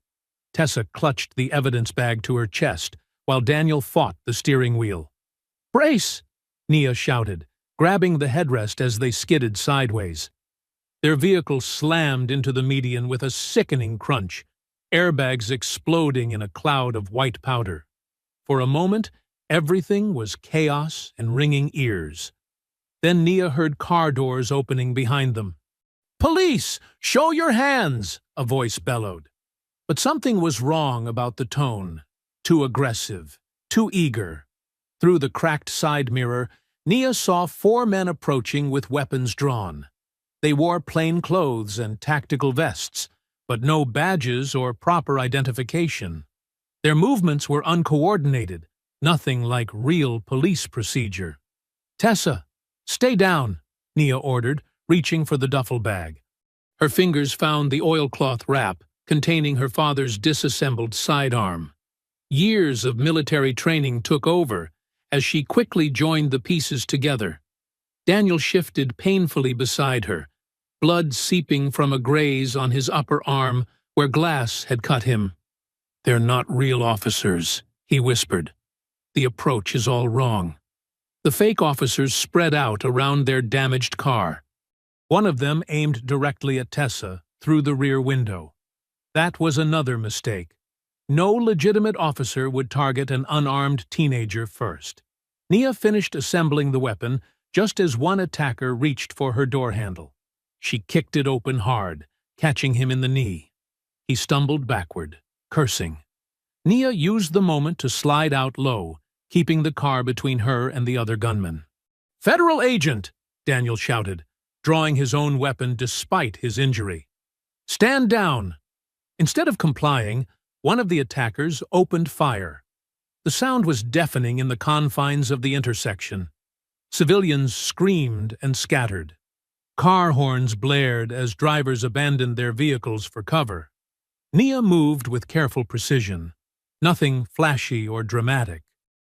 Tessa clutched the evidence bag to her chest while Daniel fought the steering wheel. "Brace!" Nia shouted, grabbing the headrest as they skidded sideways. Their vehicle slammed into the median with a sickening crunch, airbags exploding in a cloud of white powder. For a moment, everything was chaos and ringing ears. Then Nia heard car doors opening behind them. "Police! Show your hands!" a voice bellowed. But something was wrong about the tone. Too aggressive, too eager. Through the cracked side mirror, Nia saw 4 men approaching with weapons drawn. They wore plain clothes and tactical vests, but no badges or proper identification. Their movements were uncoordinated, nothing like real police procedure. "Tessa, stay down," Nia ordered, reaching for the duffel bag. Her fingers found the oilcloth wrap containing her father's disassembled sidearm. Years of military training took over as she quickly joined the pieces together. Daniel shifted painfully beside her, blood seeping from a graze on his upper arm where glass had cut him. "They're not real officers," he whispered. "The approach is all wrong." The fake officers spread out around their damaged car. One of them aimed directly at Tessa through the rear window. That was another mistake. No legitimate officer would target an unarmed teenager first. Nia finished assembling the weapon just as one attacker reached for her door handle. She kicked it open hard, catching him in the knee. He stumbled backward, cursing. Nia used the moment to slide out low, keeping the car between her and the other gunman. "Federal agent!" Daniel shouted, drawing his own weapon despite his injury. "Stand down!" Instead of complying, one of the attackers opened fire. The sound was deafening in the confines of the intersection. Civilians screamed and scattered. Car horns blared as drivers abandoned their vehicles for cover. Nia moved with careful precision, nothing flashy or dramatic.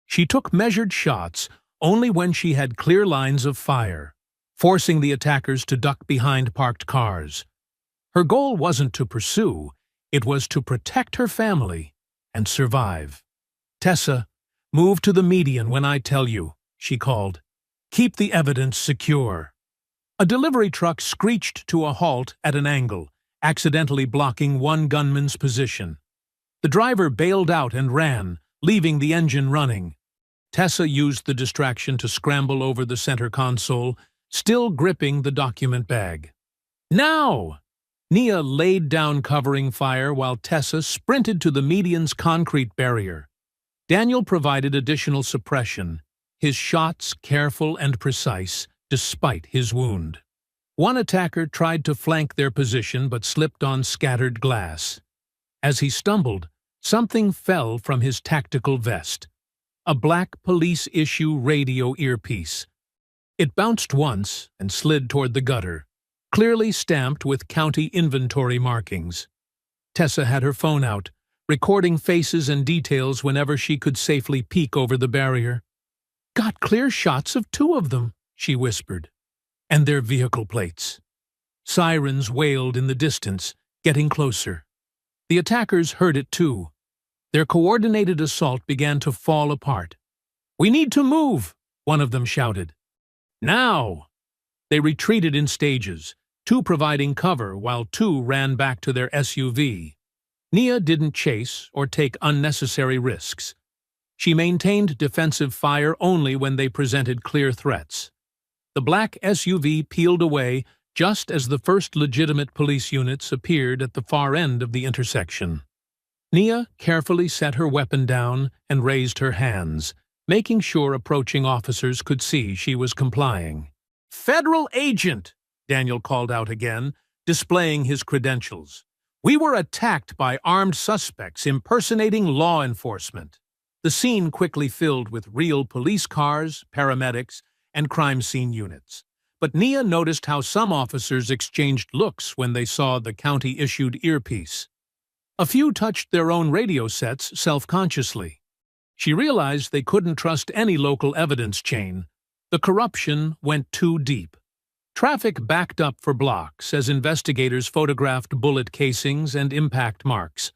She took measured shots only when she had clear lines of fire, forcing the attackers to duck behind parked cars. Her goal wasn't to pursue, it was to protect her family and survive. "Tessa, move to the median when I tell you," she called. "Keep the evidence secure." A delivery truck screeched to a halt at an angle, accidentally blocking one gunman's position. The driver bailed out and ran, leaving the engine running. Tessa used the distraction to scramble over the center console, still gripping the document bag. "Now!" Nia laid down covering fire while Tessa sprinted to the median's concrete barrier. Daniel provided additional suppression, his shots careful and precise, despite his wound. One attacker tried to flank their position but slipped on scattered glass. As he stumbled, something fell from his tactical vest. A black police-issue radio earpiece. It bounced once and slid toward the gutter, clearly stamped with county inventory markings. Tessa had her phone out, recording faces and details whenever she could safely peek over the barrier. "Got clear shots of 2 of them," she whispered. "And their vehicle plates." Sirens wailed in the distance, getting closer. The attackers heard it too. Their coordinated assault began to fall apart. "We need to move," one of them shouted. "Now!" They retreated in stages, 2 providing cover while 2 ran back to their SUV. Nia didn't chase or take unnecessary risks. She maintained defensive fire only when they presented clear threats. The black SUV peeled away, just as the first legitimate police units appeared at the far end of the intersection. Nia carefully set her weapon down and raised her hands, making sure approaching officers could see she was complying. "Federal agent!" Daniel called out again, displaying his credentials. "We were attacked by armed suspects impersonating law enforcement." The scene quickly filled with real police cars, paramedics, and crime scene units. But Nia noticed how some officers exchanged looks when they saw the county-issued earpiece. A few touched their own radio sets self-consciously. She realized they couldn't trust any local evidence chain. The corruption went too deep. Traffic backed up for blocks as investigators photographed bullet casings and impact marks.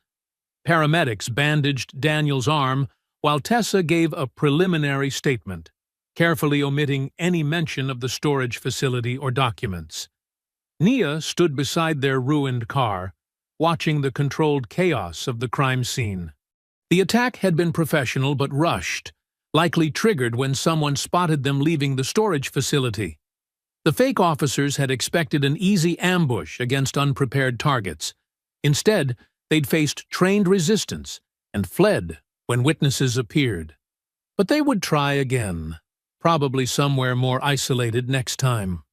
Paramedics bandaged Daniel's arm while Tessa gave a preliminary statement, carefully omitting any mention of the storage facility or documents. Nia stood beside their ruined car, watching the controlled chaos of the crime scene. The attack had been professional but rushed, likely triggered when someone spotted them leaving the storage facility. The fake officers had expected an easy ambush against unprepared targets. Instead, they'd faced trained resistance and fled when witnesses appeared. But they would try again, probably somewhere more isolated next time.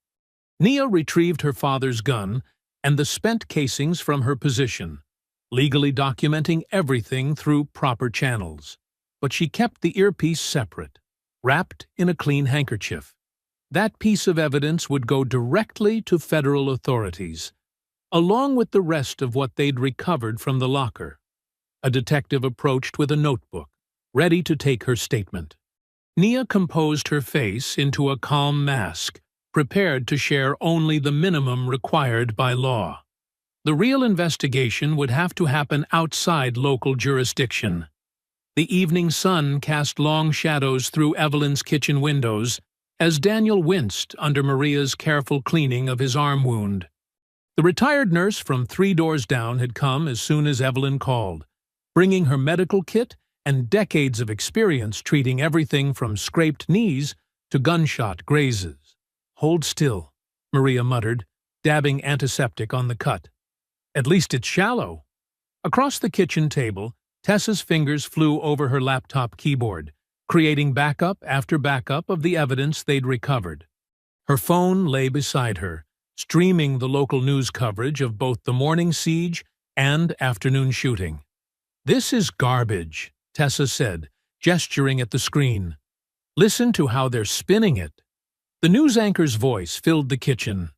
Nia retrieved her father's gun and the spent casings from her position, legally documenting everything through proper channels. But she kept the earpiece separate, wrapped in a clean handkerchief. That piece of evidence would go directly to federal authorities, along with the rest of what they'd recovered from the locker. A detective approached with a notebook, ready to take her statement. Nia composed her face into a calm mask, prepared to share only the minimum required by law. The real investigation would have to happen outside local jurisdiction. The evening sun cast long shadows through Evelyn's kitchen windows as Daniel winced under Maria's careful cleaning of his arm wound. The retired nurse from 3 doors down had come as soon as Evelyn called, bringing her medical kit and decades of experience treating everything from scraped knees to gunshot grazes. "Hold still," Maria muttered, dabbing antiseptic on the cut. "At least it's shallow." Across the kitchen table, Tessa's fingers flew over her laptop keyboard, creating backup after backup of the evidence they'd recovered. Her phone lay beside her, streaming the local news coverage of both the morning siege and afternoon shooting. "This is garbage," Tessa said, gesturing at the screen. "Listen to how they're spinning it." The news anchor's voice filled the kitchen.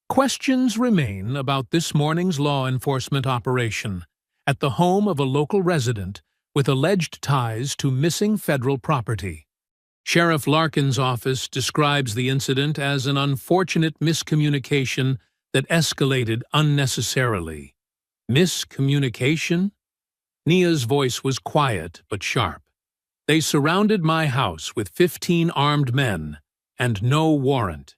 "Questions remain about this morning's law enforcement operation at the home of a local resident with alleged ties to missing federal property. Sheriff Larkin's office describes the incident as an unfortunate miscommunication that escalated unnecessarily." Miscommunication? Nia's voice was quiet but sharp. "They surrounded my house with 15 armed men, and no warrant.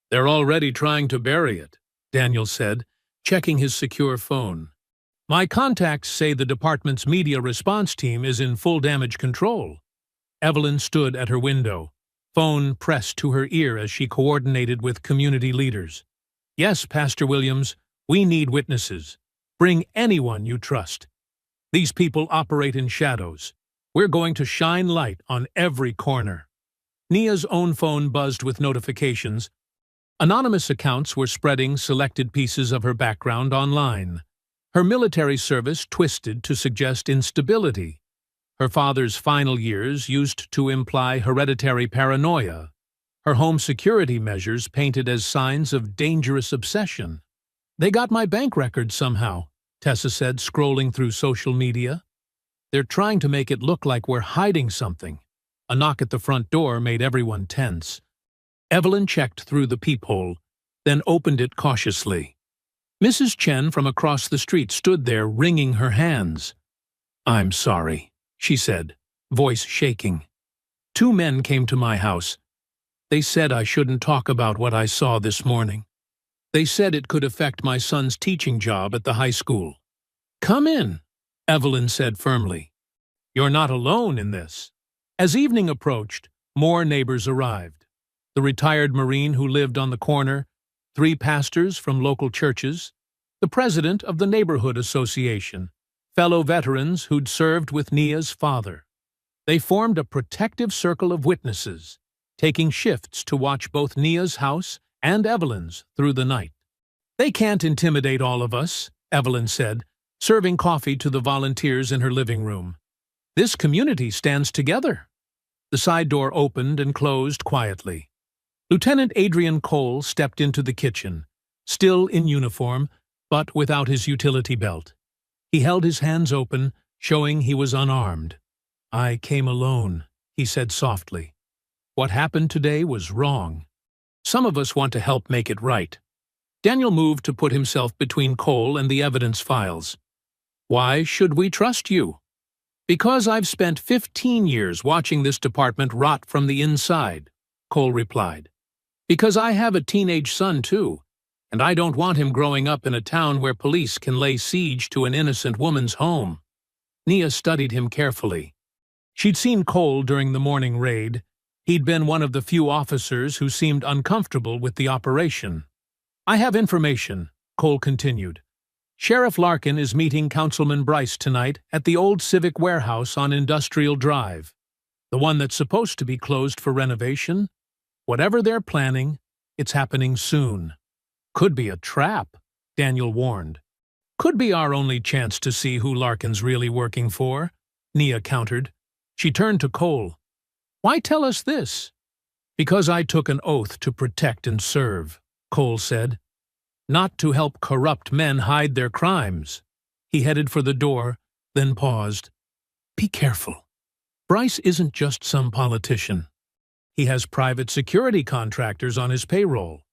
They're already trying to bury it," Daniel said, checking his secure phone. "My contacts say the department's media response team is in full damage control." Evelyn stood at her window, phone pressed to her ear as she coordinated with community leaders. "Yes, Pastor Williams, we need witnesses. Bring anyone you trust. These people operate in shadows. We're going to shine light on every corner." Nia's own phone buzzed with notifications. Anonymous accounts were spreading selected pieces of her background online. Her military service twisted to suggest instability. Her father's final years used to imply hereditary paranoia. Her home security measures painted as signs of dangerous obsession. "They got my bank records somehow," Tessa said, scrolling through social media. "They're trying to make it look like we're hiding something." A knock at the front door made everyone tense. Evelyn checked through the peephole, then opened it cautiously. Mrs. Chen from across the street stood there, wringing her hands. "I'm sorry," she said, voice shaking. "2 men came to my house. They said I shouldn't talk about what I saw this morning. They said it could affect my son's teaching job at the high school." "Come in," Evelyn said firmly. "You're not alone in this." As evening approached, more neighbors arrived. The retired Marine who lived on the corner, 3 pastors from local churches, the president of the neighborhood association, fellow veterans who'd served with Nia's father. They formed a protective circle of witnesses, taking shifts to watch both Nia's house and Evelyn's through the night. "They can't intimidate all of us," Evelyn said, serving coffee to the volunteers in her living room. "This community stands together." The side door opened and closed quietly. Lieutenant Adrian Cole stepped into the kitchen, still in uniform, but without his utility belt. He held his hands open, showing he was unarmed. "I came alone," he said softly. "What happened today was wrong. Some of us want to help make it right." Daniel moved to put himself between Cole and the evidence files. "Why should we trust you?" "Because I've spent 15 years watching this department rot from the inside," Cole replied. "Because I have a teenage son, too, and I don't want him growing up in a town where police can lay siege to an innocent woman's home." Nia studied him carefully. She'd seen Cole during the morning raid. He'd been one of the few officers who seemed uncomfortable with the operation. "I have information," Cole continued. "Sheriff Larkin is meeting Councilman Bryce tonight at the old Civic Warehouse on Industrial Drive, the one that's supposed to be closed for renovation. Whatever they're planning, it's happening soon." "Could be a trap," Daniel warned. "Could be our only chance to see who Larkin's really working for," Nia countered. She turned to Cole. "Why tell us this?" "Because I took an oath to protect and serve," Cole said. "Not to help corrupt men hide their crimes." He headed for the door, then paused. "Be careful. Bryce isn't just some politician. He has private security contractors on his payroll."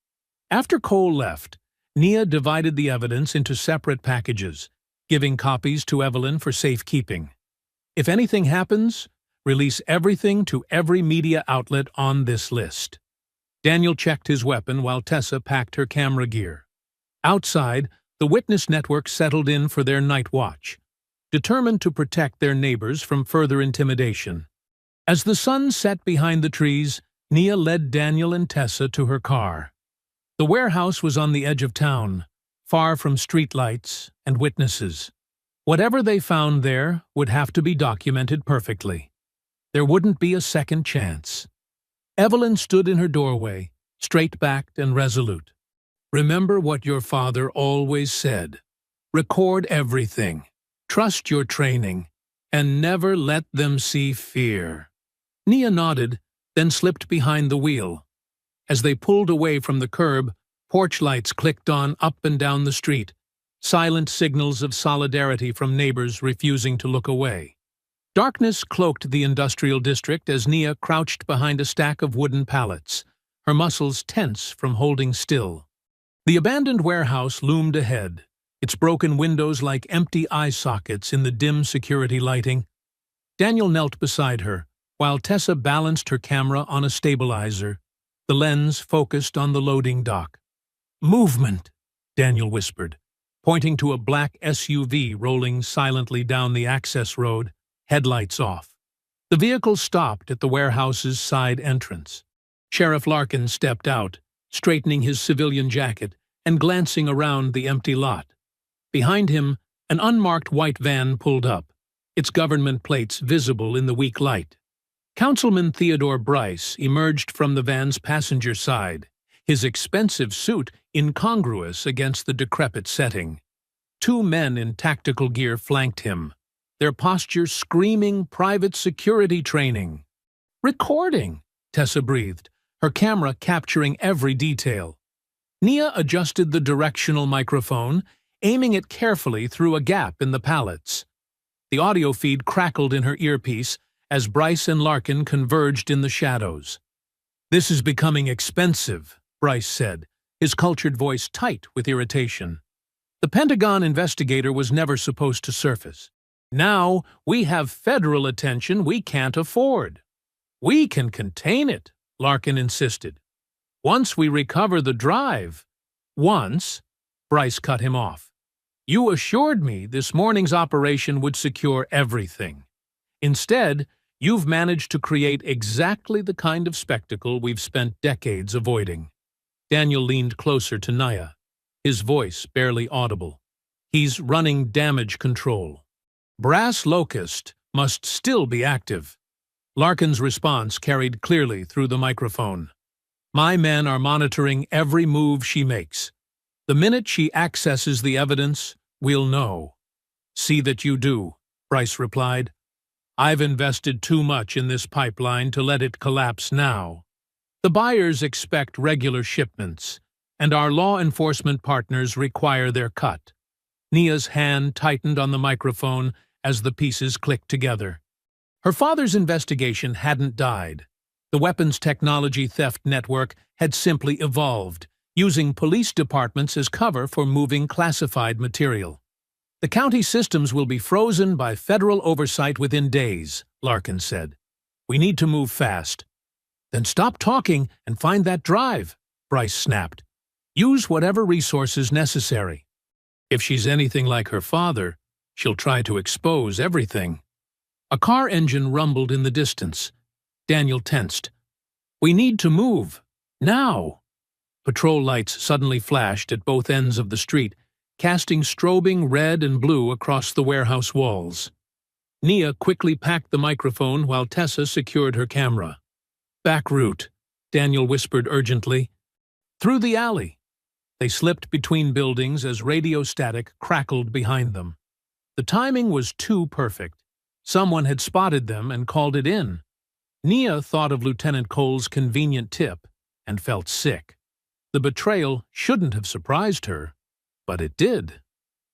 After Cole left, Nia divided the evidence into separate packages, giving copies to Evelyn for safekeeping. "If anything happens, release everything to every media outlet on this list." Daniel checked his weapon while Tessa packed her camera gear. Outside, the witness network settled in for their night watch, determined to protect their neighbors from further intimidation. As the sun set behind the trees, Nia led Daniel and Tessa to her car. The warehouse was on the edge of town, far from streetlights and witnesses. Whatever they found there would have to be documented perfectly. There wouldn't be a second chance. Evelyn stood in her doorway, straight-backed and resolute. "Remember what your father always said. Record everything. Trust your training. And never let them see fear." Nia nodded, then slipped behind the wheel. As they pulled away from the curb, porch lights clicked on up and down the street, silent signals of solidarity from neighbors refusing to look away. Darkness cloaked the industrial district as Nia crouched behind a stack of wooden pallets, her muscles tense from holding still. The abandoned warehouse loomed ahead, its broken windows like empty eye sockets in the dim security lighting. Daniel knelt beside her, while Tessa balanced her camera on a stabilizer, the lens focused on the loading dock. "Movement," Daniel whispered, pointing to a black SUV rolling silently down the access road, headlights off. The vehicle stopped at the warehouse's side entrance. Sheriff Larkin stepped out, straightening his civilian jacket and glancing around the empty lot. Behind him, an unmarked white van pulled up, its government plates visible in the weak light. Councilman Theodore Bryce emerged from the van's passenger side, his expensive suit incongruous against the decrepit setting. 2 men in tactical gear flanked him, their posture screaming private security training. "Recording," Tessa breathed, her camera capturing every detail. Nia adjusted the directional microphone, aiming it carefully through a gap in the pallets. The audio feed crackled in her earpiece as Bryce and Larkin converged in the shadows. "This is becoming expensive," Bryce said, his cultured voice tight with irritation. "The Pentagon investigator was never supposed to surface. Now we have federal attention we can't afford." "We can contain it," Larkin insisted. "Once we recover the drive." "Once?" Bryce cut him off. "You assured me this morning's operation would secure everything. Instead, you've managed to create exactly the kind of spectacle we've spent decades avoiding." Daniel leaned closer to Nia, his voice barely audible. "He's running damage control. Brass Locust must still be active." Larkin's response carried clearly through the microphone. "My men are monitoring every move she makes. The minute she accesses the evidence, we'll know." "See that you do," Bryce replied. "I've invested too much in this pipeline to let it collapse now. The buyers expect regular shipments, and our law enforcement partners require their cut." Nia's hand tightened on the microphone as the pieces clicked together. Her father's investigation hadn't died. The weapons technology theft network had simply evolved, using police departments as cover for moving classified material. "The county systems will be frozen by federal oversight within days," Larkin said. "We need to move fast." "Then stop talking and find that drive," Bryce snapped. "Use whatever resources necessary. If she's anything like her father, she'll try to expose everything." A car engine rumbled in the distance. Daniel tensed. "We need to move. Now!" Patrol lights suddenly flashed at both ends of the street, casting strobing red and blue across the warehouse walls. Nia quickly packed the microphone while Tessa secured her camera. "Back route," Daniel whispered urgently. "Through the alley." They slipped between buildings as radio static crackled behind them. The timing was too perfect. Someone had spotted them and called it in. Nia thought of Lieutenant Cole's convenient tip and felt sick. The betrayal shouldn't have surprised her, but it did.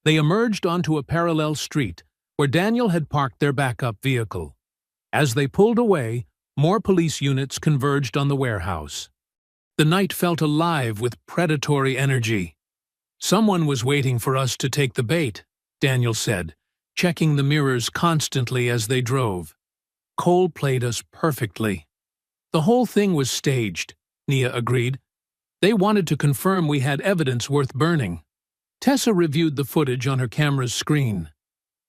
They emerged onto a parallel street where Daniel had parked their backup vehicle. As they pulled away, more police units converged on the warehouse. The night felt alive with predatory energy. "Someone was waiting for us to take the bait," Daniel said, checking the mirrors constantly as they drove. "Cole played us perfectly." "The whole thing was staged," Nia agreed. "They wanted to confirm we had evidence worth burning." Tessa reviewed the footage on her camera's screen.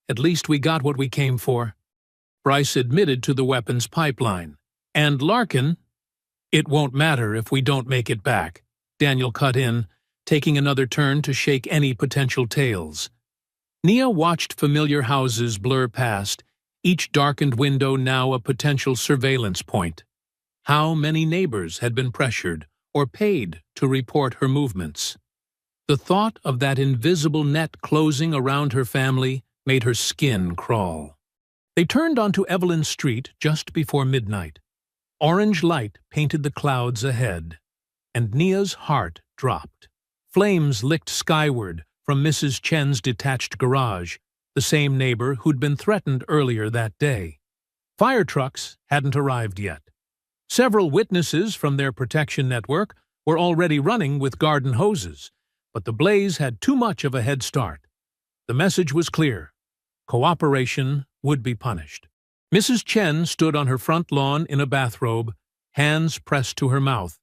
"At least we got what we came for." Bryce admitted to the weapons pipeline. "And Larkin—" "It won't matter if we don't make it back," Daniel cut in, taking another turn to shake any potential tails. Nia watched familiar houses blur past, each darkened window now a potential surveillance point. How many neighbors had been pressured or paid to report her movements? The thought of that invisible net closing around her family made her skin crawl. They turned onto Evelyn Street just before midnight. Orange light painted the clouds ahead, and Nia's heart dropped. Flames licked skyward from Mrs. Chen's detached garage, the same neighbor who'd been threatened earlier that day. Fire trucks hadn't arrived yet. Several witnesses from their protection network were already running with garden hoses, but the blaze had too much of a head start. The message was clear. Cooperation would be punished. Mrs. Chen stood on her front lawn in a bathrobe, hands pressed to her mouth,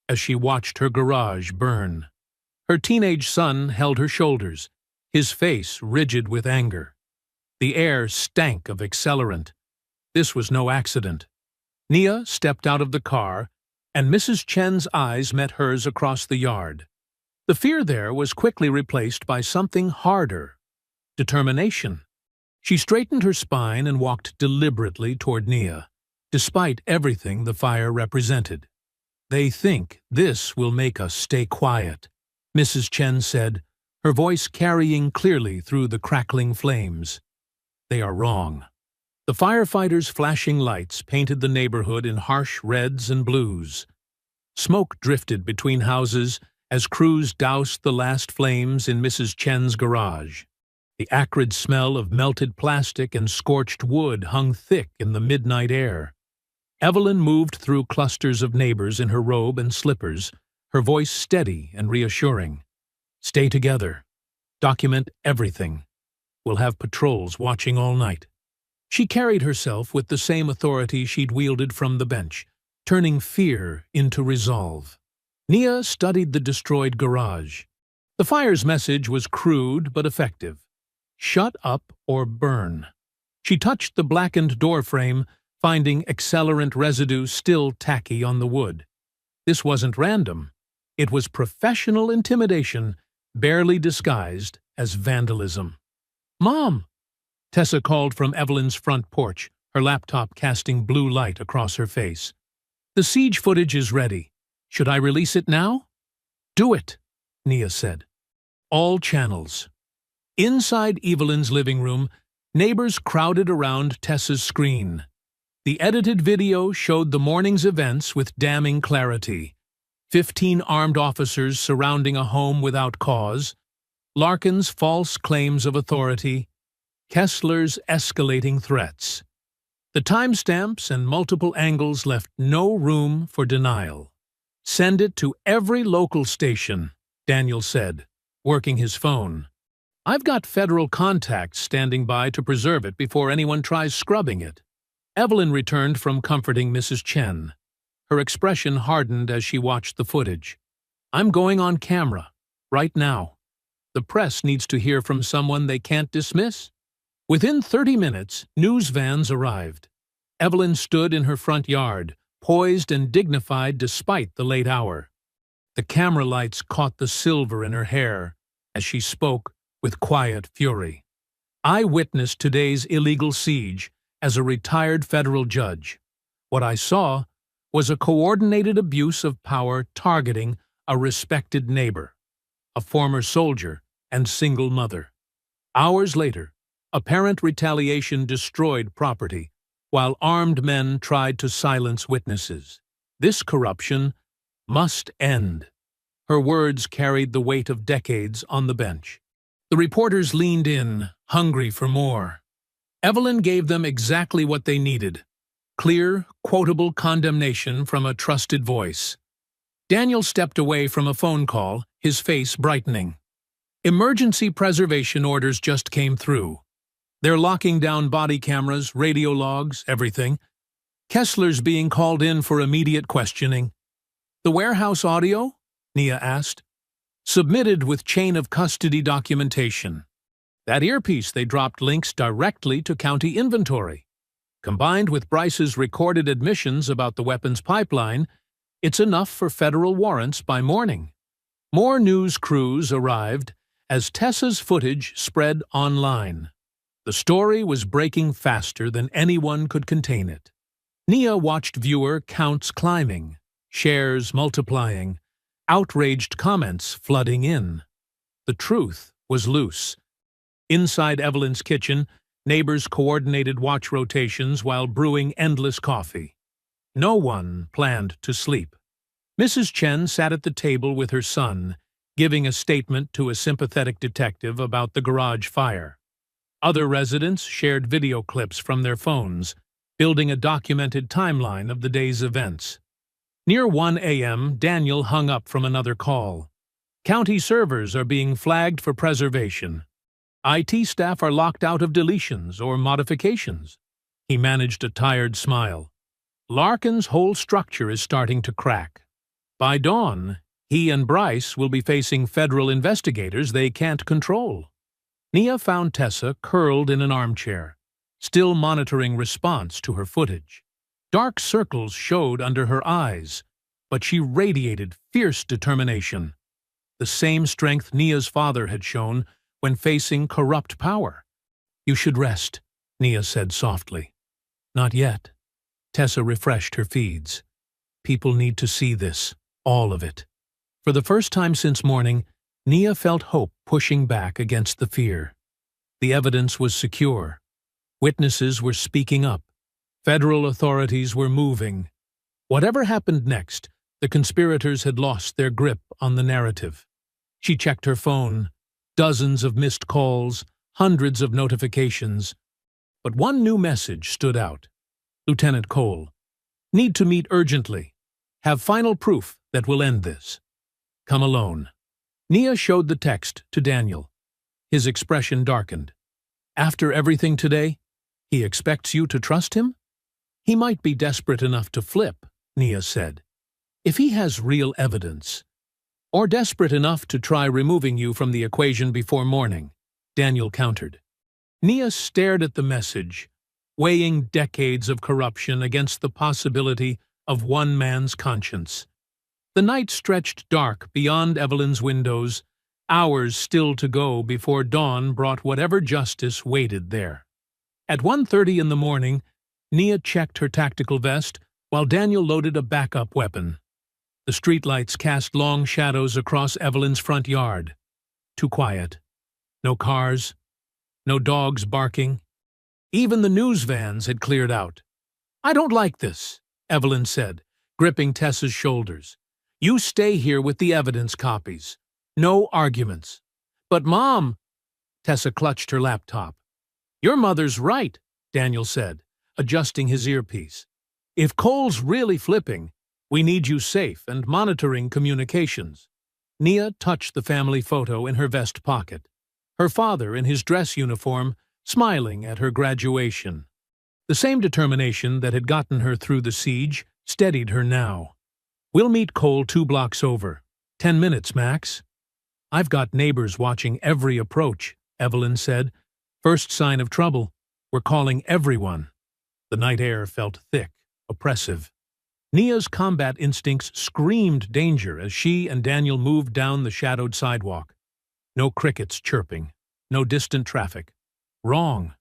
as she watched her garage burn. Her teenage son held her shoulders, his face rigid with anger. The air stank of accelerant. This was no accident. Nia stepped out of the car, and Mrs. Chen's eyes met hers across the yard. The fear there was quickly replaced by something harder: determination. She straightened her spine and walked deliberately toward Nia, despite everything the fire represented. "They think this will make us stay quiet," Mrs. Chen said, her voice carrying clearly through the crackling flames. "They are wrong." The firefighters' flashing lights painted the neighborhood in harsh reds and blues. Smoke drifted between houses as crews doused the last flames in Mrs. Chen's garage. The acrid smell of melted plastic and scorched wood hung thick in the midnight air. Evelyn moved through clusters of neighbors in her robe and slippers, her voice steady and reassuring. "Stay together. Document everything. We'll have patrols watching all night." She carried herself with the same authority she'd wielded from the bench, turning fear into resolve. Nia studied the destroyed garage. The fire's message was crude but effective. Shut up or burn. She touched the blackened doorframe, finding accelerant residue still tacky on the wood. This wasn't random. It was professional intimidation, barely disguised as vandalism. "Mom!" Tessa called from Evelyn's front porch, her laptop casting blue light across her face. "The siege footage is ready. Should I release it now?" "Do it," Nia said. All channels. Inside Evelyn's living room, neighbors crowded around Tessa's screen. The edited video showed the morning's events with damning clarity. 15 armed officers surrounding a home without cause, Larkin's false claims of authority, Kessler's escalating threats. The timestamps and multiple angles left no room for denial. "Send it to every local station," Daniel said, working his phone. "I've got federal contacts standing by to preserve it before anyone tries scrubbing it." Evelyn returned from comforting Mrs. Chen. Her expression hardened as she watched the footage. "I'm going on camera, right now. The press needs to hear from someone they can't dismiss." Within 30 minutes, news vans arrived. Evelyn stood in her front yard, poised and dignified despite the late hour. The camera lights caught the silver in her hair as she spoke with quiet fury. "I witnessed today's illegal siege as a retired federal judge. What I saw was a coordinated abuse of power targeting a respected neighbor, a former soldier and single mother. Hours later, apparent retaliation destroyed property, while armed men tried to silence witnesses. This corruption must end." Her words carried the weight of decades on the bench. The reporters leaned in, hungry for more. Evelyn gave them exactly what they needed: clear, quotable condemnation from a trusted voice. Daniel stepped away from a phone call, his face brightening. "Emergency preservation orders just came through. They're locking down body cameras, radio logs, everything. Kessler's being called in for immediate questioning." "The warehouse audio?" Nia asked. "Submitted with chain of custody documentation. That earpiece they dropped links directly to county inventory. Combined with Bryce's recorded admissions about the weapons pipeline, it's enough for federal warrants by morning." More news crews arrived as Tessa's footage spread online. The story was breaking faster than anyone could contain it. Nia watched viewer counts climbing, shares multiplying, outraged comments flooding in. The truth was loose. Inside Evelyn's kitchen, neighbors coordinated watch rotations while brewing endless coffee. No one planned to sleep. Mrs. Chen sat at the table with her son, giving a statement to a sympathetic detective about the garage fire. Other residents shared video clips from their phones, building a documented timeline of the day's events. Near 1 a.m., Daniel hung up from another call. "County servers are being flagged for preservation. IT staff are locked out of deletions or modifications." He managed a tired smile. "Larkin's whole structure is starting to crack. By dawn, he and Bryce will be facing federal investigators they can't control." Nia found Tessa curled in an armchair, still monitoring response to her footage. Dark circles showed under her eyes, but she radiated fierce determination. The same strength Nia's father had shown when facing corrupt power. "You should rest," Nia said softly. "Not yet." Tessa refreshed her feeds. "People need to see this, all of it." For the first time since morning, Nia felt hope pushing back against the fear. The evidence was secure. Witnesses were speaking up. Federal authorities were moving. Whatever happened next, the conspirators had lost their grip on the narrative. She checked her phone. Dozens of missed calls, hundreds of notifications. But one new message stood out. "Lieutenant Cole, need to meet urgently. Have final proof that will end this. Come alone." Nia showed the text to Daniel. His expression darkened. "After everything today, he expects you to trust him?" "He might be desperate enough to flip," Nia said. "If he has real evidence. Or desperate enough to try removing you from the equation before morning," Daniel countered. Nia stared at the message, weighing decades of corruption against the possibility of one man's conscience. The night stretched dark beyond Evelyn's windows, hours still to go before dawn brought whatever justice waited there. At 1:30 in the morning, Nia checked her tactical vest while Daniel loaded a backup weapon. The streetlights cast long shadows across Evelyn's front yard. Too quiet. No cars. No dogs barking. Even the news vans had cleared out. "I don't like this," Evelyn said, gripping Tessa's shoulders. "You stay here with the evidence copies. No arguments." "But, Mom," Tessa clutched her laptop. "Your mother's right," Daniel said, adjusting his earpiece. "If Cole's really flipping, we need you safe and monitoring communications." Nia touched the family photo in her vest pocket. Her father in his dress uniform, smiling at her graduation. The same determination that had gotten her through the siege steadied her now. "We'll meet Cole 2 blocks over. 10 minutes, max." "I've got neighbors watching every approach," Evelyn said. "First sign of trouble, we're calling everyone." The night air felt thick, oppressive. Nia's combat instincts screamed danger as she and Daniel moved down the shadowed sidewalk. No crickets chirping, no distant traffic. Wrong.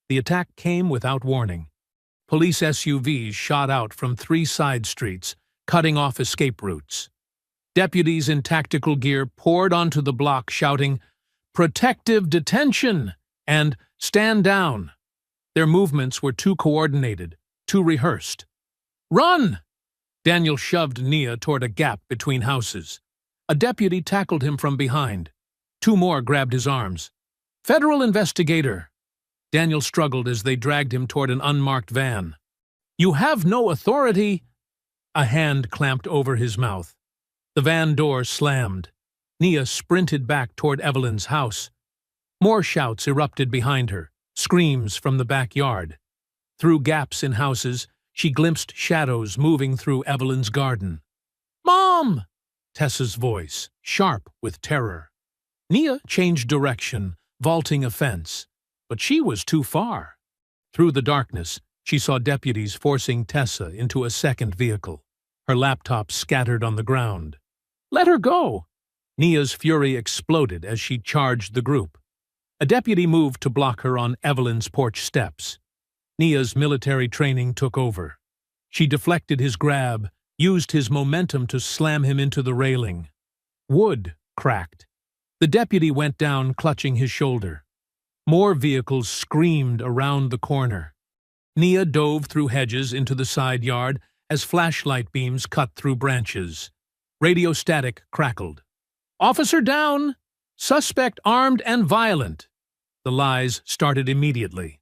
The attack came without warning. Police SUVs shot out from 3 side streets, cutting off escape routes. Deputies in tactical gear poured onto the block shouting, "Protective detention!" and "Stand down!" Their movements were too coordinated, too rehearsed. "Run!" Daniel shoved Nia toward a gap between houses. A deputy tackled him from behind. 2 more grabbed his arms. "Federal investigator!" Daniel struggled as they dragged him toward an unmarked van. "You have no authority!" A hand clamped over his mouth. The van door slammed. Nia sprinted back toward Evelyn's house. More shouts erupted behind her, screams from the backyard. Through gaps in houses, she glimpsed shadows moving through Evelyn's garden. "Mom!" Tessa's voice, sharp with terror. Nia changed direction, vaulting a fence, but she was too far. Through the darkness, she saw deputies forcing Tessa into a second vehicle, her laptop scattered on the ground. "Let her go!" Nia's fury exploded as she charged the group. A deputy moved to block her on Evelyn's porch steps. Nia's military training took over. She deflected his grab, used his momentum to slam him into the railing. Wood cracked. The deputy went down, clutching his shoulder. More vehicles screamed around the corner. Nia dove through hedges into the side yard as flashlight beams cut through branches. Radio static crackled. "Officer down! Suspect armed and violent!" The lies started immediately.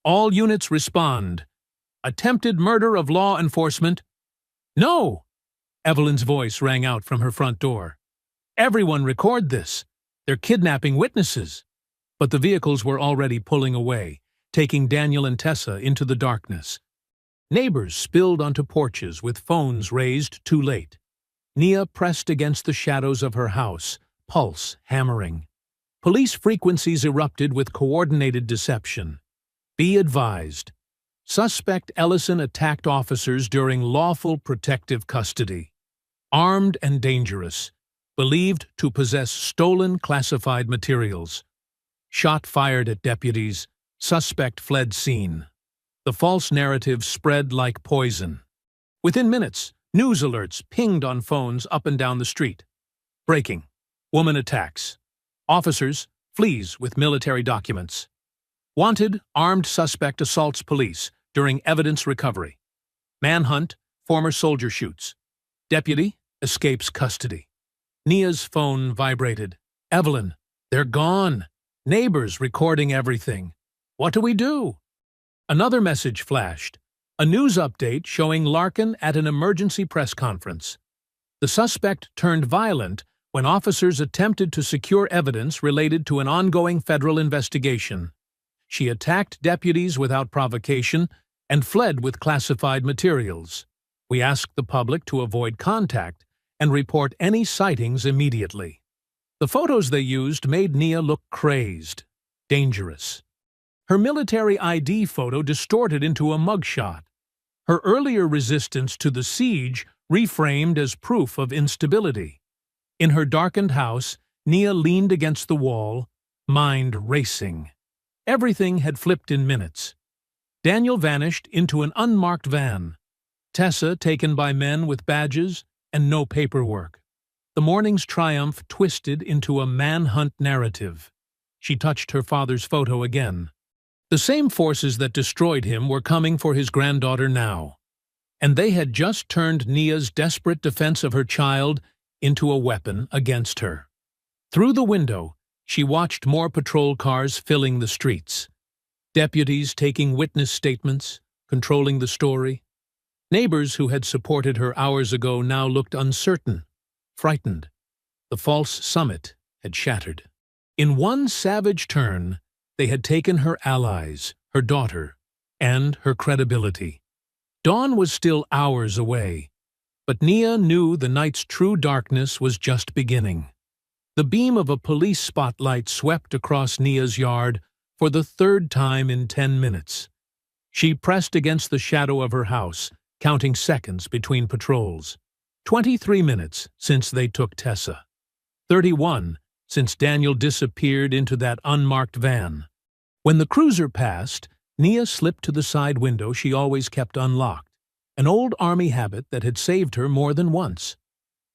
"All units respond. Attempted murder of law enforcement." "No!" Evelyn's voice rang out from her front door. "Everyone record this. They're kidnapping witnesses." But the vehicles were already pulling away, taking Daniel and Tessa into the darkness. Neighbors spilled onto porches with phones raised too late. Nia pressed against the shadows of her house, pulse hammering. Police frequencies erupted with coordinated deception. "Be advised. Suspect Ellison attacked officers during lawful protective custody. Armed and dangerous. Believed to possess stolen classified materials. Shot fired at deputies. Suspect fled scene." The false narrative spread like poison. Within minutes, news alerts pinged on phones up and down the street. Breaking. Woman attacks. Officers flees with military documents. Wanted, armed suspect assaults police during evidence recovery. Manhunt, former soldier shoots. Deputy escapes custody. Nia's phone vibrated. "Evelyn, they're gone. Neighbors recording everything. What do we do?" Another message flashed. A news update showing Larkin at an emergency press conference. The suspect turned violent when officers attempted to secure evidence related to an ongoing federal investigation. She attacked deputies without provocation and fled with classified materials. "We ask the public to avoid contact and report any sightings immediately." The photos they used made Nia look crazed, dangerous. Her military ID photo distorted into a mugshot. Her earlier resistance to the siege reframed as proof of instability. In her darkened house, Nia leaned against the wall, mind racing. Everything had flipped in minutes. Daniel vanished into an unmarked van. Tessa taken by men with badges and no paperwork. The morning's triumph twisted into a manhunt narrative. She touched her father's photo again. The same forces that destroyed him were coming for his granddaughter now. And they had just turned Nia's desperate defense of her child into a weapon against her. Through the window, she watched more patrol cars filling the streets. Deputies taking witness statements, controlling the story. Neighbors who had supported her hours ago now looked uncertain, frightened. The false summit had shattered. In one savage turn, they had taken her allies, her daughter, and her credibility. Dawn was still hours away, but Nia knew the night's true darkness was just beginning. The beam of a police spotlight swept across Nia's yard for the third time in 10 minutes. She pressed against the shadow of her house, counting seconds between patrols. 23 minutes since they took Tessa. 31 since Daniel disappeared into that unmarked van. When the cruiser passed, Nia slipped to the side window she always kept unlocked, an old army habit that had saved her more than once.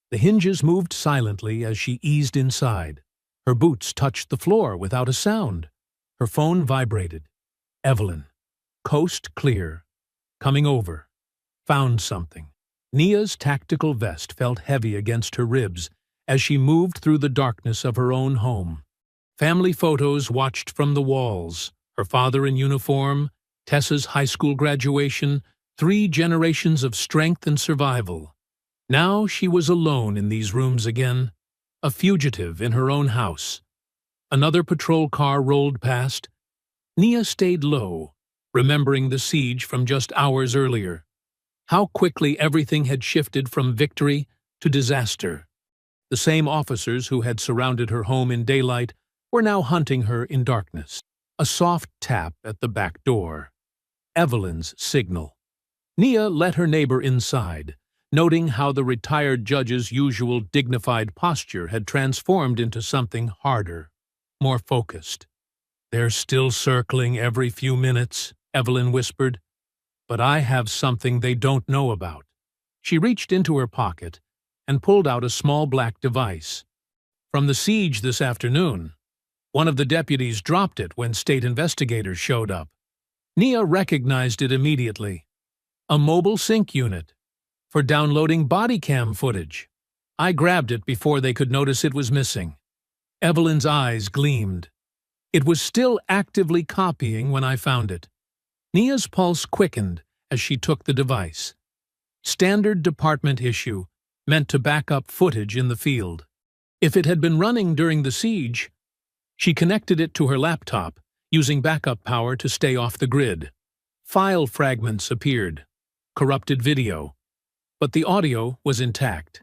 The hinges moved silently as she eased inside. Her boots touched the floor without a sound. Her phone vibrated. Evelyn. Coast clear. Coming over. Found something. Nia's tactical vest felt heavy against her ribs as she moved through the darkness of her own home. Family photos watched from the walls. Her father in uniform, Tessa's high school graduation, 3 generations of strength and survival. Now she was alone in these rooms again, a fugitive in her own house. Another patrol car rolled past. Nia stayed low, remembering the siege from just hours earlier. How quickly everything had shifted from victory to disaster. The same officers who had surrounded her home in daylight were now hunting her in darkness. A soft tap at the back door. Evelyn's signal. Nia let her neighbor inside, noting how the retired judge's usual dignified posture had transformed into something harder, more focused. "They're still circling every few minutes," Evelyn whispered. "But I have something they don't know about." She reached into her pocket and pulled out a small black device. "From the siege this afternoon. One of the deputies dropped it when state investigators showed up." Nia recognized it immediately. A mobile sync unit for downloading body cam footage. "I grabbed it before they could notice it was missing." Evelyn's eyes gleamed. "It was still actively copying when I found it." Nia's pulse quickened as she took the device. Standard department issue, meant to back up footage in the field. If it had been running during the siege, she connected it to her laptop, using backup power to stay off the grid. File fragments appeared. Corrupted video. But the audio was intact.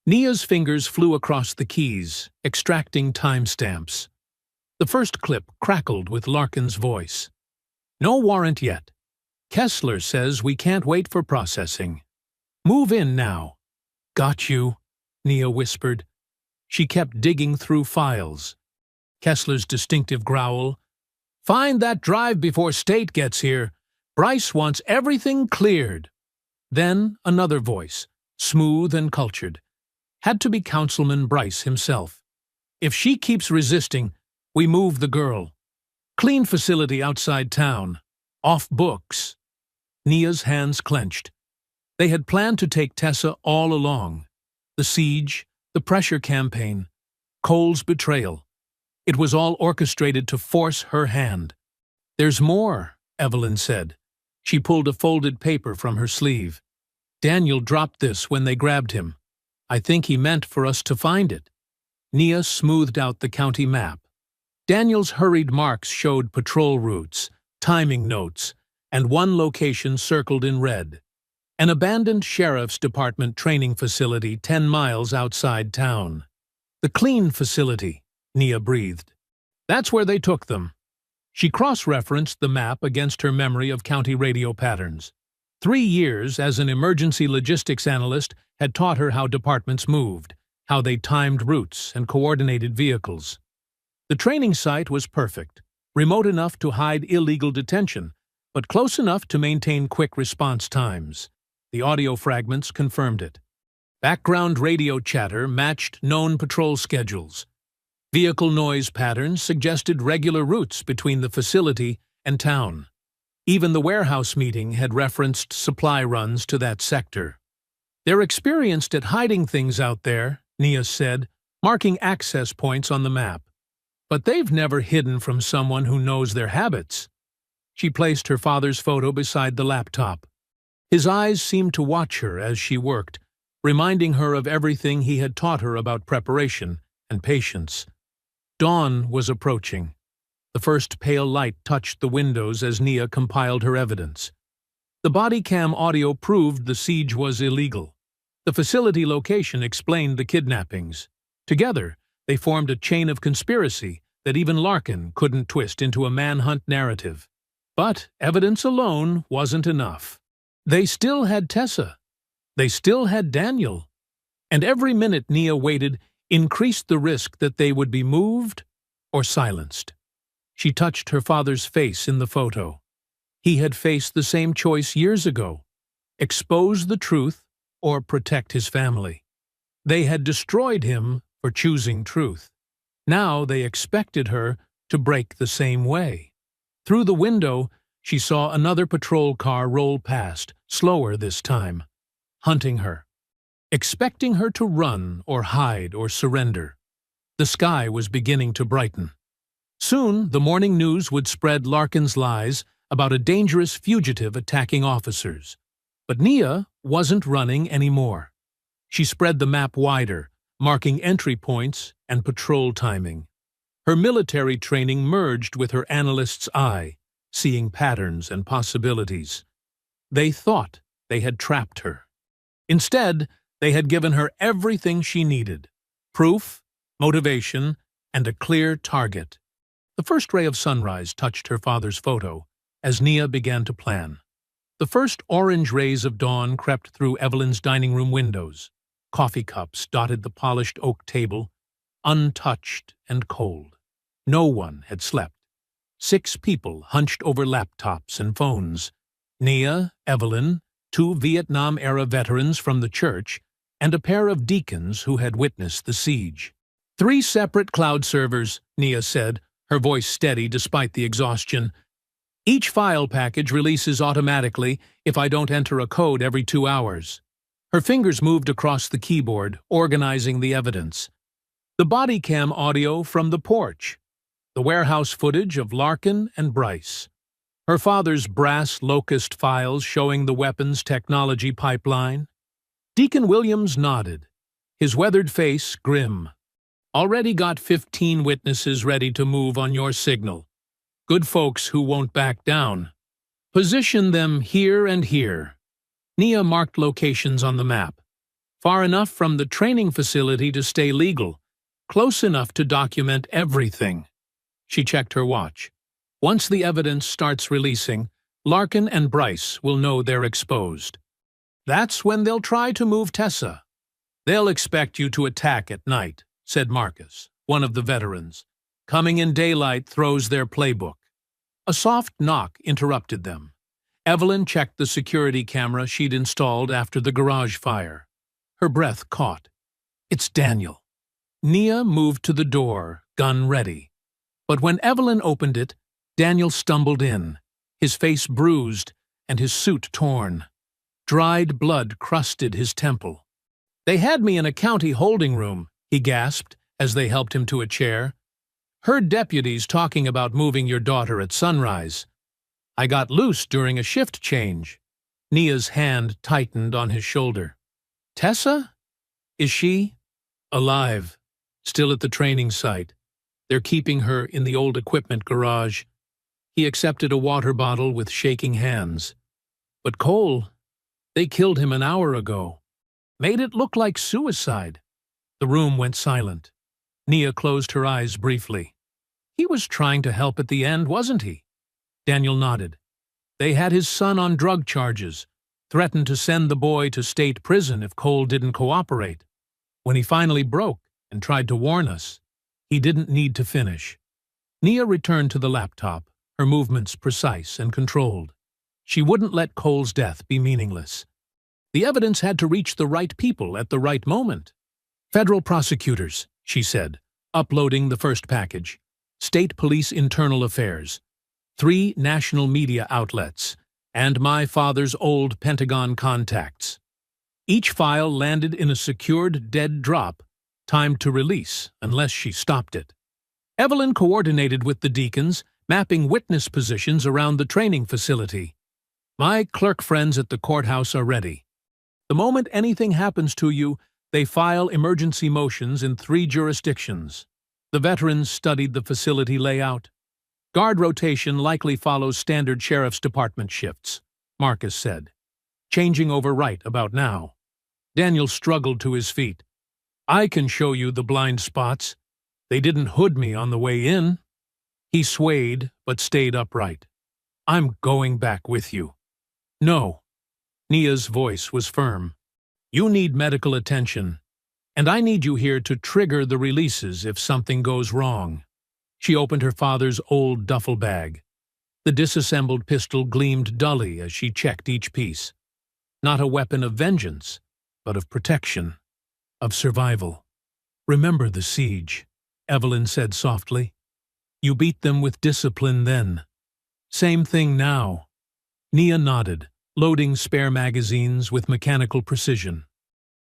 Nia's fingers flew across the keys, extracting timestamps. The first clip crackled with Larkin's voice. "No warrant yet. Kessler says we can't wait for processing. Move in now." "Got you," Nia whispered. She kept digging through files. Kessler's distinctive growl. "Find that drive before State gets here. Bryce wants everything cleared." Then another voice, smooth and cultured. Had to be Councilman Bryce himself. "If she keeps resisting, we move the girl. Clean facility outside town. Off books." Nia's hands clenched. They had planned to take Tessa all along. The siege, the pressure campaign, Cole's betrayal. It was all orchestrated to force her hand. "There's more," Evelyn said. She pulled a folded paper from her sleeve. "Daniel dropped this when they grabbed him. I think he meant for us to find it." Nia smoothed out the county map. Daniel's hurried marks showed patrol routes, timing notes, and one location circled in red. An abandoned sheriff's department training facility 10 miles outside town. "The clean facility," Nia breathed. "That's where they took them." She cross-referenced the map against her memory of county radio patterns. 3 years as an emergency logistics analyst had taught her how departments moved, how they timed routes and coordinated vehicles. The training site was perfect, remote enough to hide illegal detention, but close enough to maintain quick response times. The audio fragments confirmed it. Background radio chatter matched known patrol schedules. Vehicle noise patterns suggested regular routes between the facility and town. Even the warehouse meeting had referenced supply runs to that sector. "They're experienced at hiding things out there," Nia said, marking access points on the map. "But they've never hidden from someone who knows their habits." She placed her father's photo beside the laptop. His eyes seemed to watch her as she worked, reminding her of everything he had taught her about preparation and patience. Dawn was approaching. The first pale light touched the windows as Nia compiled her evidence. The body cam audio proved the siege was illegal. The facility location explained the kidnappings. Together, they formed a chain of conspiracy that even Larkin couldn't twist into a manhunt narrative. But evidence alone wasn't enough. They still had Tessa. They still had Daniel. And every minute Nia waited increased the risk that they would be moved or silenced. She touched her father's face in the photo. He had faced the same choice years ago: expose the truth or protect his family. They had destroyed him for choosing truth. Now they expected her to break the same way. Through the window, she saw another patrol car roll past, slower this time, hunting her, expecting her to run or hide or surrender. The sky was beginning to brighten. Soon, the morning news would spread Larkin's lies about a dangerous fugitive attacking officers. But Nia wasn't running anymore. She spread the map wider, marking entry points and patrol timing. Her military training merged with her analyst's eye, seeing patterns and possibilities. They thought they had trapped her. Instead, they had given her everything she needed: proof, motivation, and a clear target. The first ray of sunrise touched her father's photo as Nia began to plan. The first orange rays of dawn crept through Evelyn's dining room windows. Coffee cups dotted the polished oak table, untouched and cold. No one had slept. 6 people hunched over laptops and phones: Nia, Evelyn, 2 Vietnam-era veterans from the church, and a pair of deacons who had witnessed the siege. 3 separate cloud servers, Nia said, her voice steady despite the exhaustion. "Each file package releases automatically if I don't enter a code every 2 hours. Her fingers moved across the keyboard, organizing the evidence. The body cam audio from the porch. The warehouse footage of Larkin and Bryce. Her father's brass locust files showing the weapons technology pipeline. Deacon Williams nodded, his weathered face grim. "Already got 15 witnesses ready to move on your signal. Good folks who won't back down. Position them here and here." Nia marked locations on the map. Far enough from the training facility to stay legal, close enough to document everything. She checked her watch. Once the evidence starts releasing, Larkin and Bryce will know they're exposed. That's when they'll try to move Tessa. "They'll expect you to attack at night," said Marcus, one of the veterans. "Coming in daylight throws their playbook." A soft knock interrupted them. Evelyn checked the security camera she'd installed after the garage fire. Her breath caught. "It's Daniel." Nia moved to the door, gun ready. But when Evelyn opened it, Daniel stumbled in, his face bruised and his suit torn. Dried blood crusted his temple. "They had me in a county holding room," he gasped as they helped him to a chair. "Heard deputies talking about moving your daughter at sunrise. I got loose during a shift change." Nia's hand tightened on his shoulder. "Tessa? Is she?" "Alive. Still at the training site. They're keeping her in the old equipment garage." He accepted a water bottle with shaking hands. "But Cole, they killed him an hour ago. Made it look like suicide." The room went silent. Nia closed her eyes briefly. "He was trying to help at the end, wasn't he?" Daniel nodded. "They had his son on drug charges. threatened to send the boy to state prison if Cole didn't cooperate. When he finally broke and tried to warn us, he didn't need to finish. Nia returned to the laptop, her movements precise and controlled. She wouldn't let Cole's death be meaningless. The evidence had to reach the right people at the right moment. Federal prosecutors, she said, uploading the first package. State Police Internal Affairs. 3 national media outlets, and my father's old Pentagon contacts. Each file landed in a secured dead drop, timed to release unless she stopped it. Evelyn coordinated with the deacons, mapping witness positions around the training facility. My clerk friends at the courthouse are ready. The moment anything happens to you, they file emergency motions in 3 jurisdictions. The veterans studied the facility layout. Guard rotation likely follows standard sheriff's department shifts, Marcus said, changing over right about now. Daniel struggled to his feet. I can show you the blind spots. They didn't hood me on the way in. He swayed, but stayed upright. I'm going back with you. No. Nia's voice was firm. You need medical attention, and I need you here to trigger the releases if something goes wrong. She opened her father's old duffel bag. The disassembled pistol gleamed dully as she checked each piece. Not a weapon of vengeance, but of protection, of survival. Remember the siege, Evelyn said softly. You beat them with discipline then. Same thing now. Nia nodded, loading spare magazines with mechanical precision.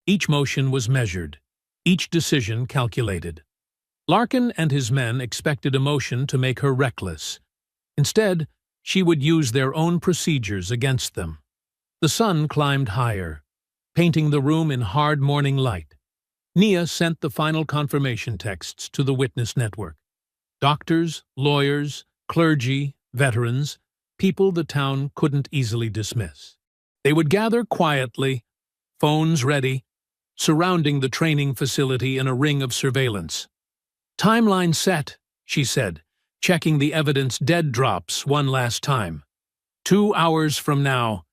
Each motion was measured, each decision calculated. Larkin and his men expected emotion to make her reckless. Instead, she would use their own procedures against them. The sun climbed higher, painting the room in hard morning light. Nia sent the final confirmation texts to the witness network. Doctors, lawyers, clergy, veterans, people the town couldn't easily dismiss. They would gather quietly, phones ready, surrounding the training facility in a ring of surveillance. Timeline set, she said, checking the evidence dead drops one last time. 2 hours from now,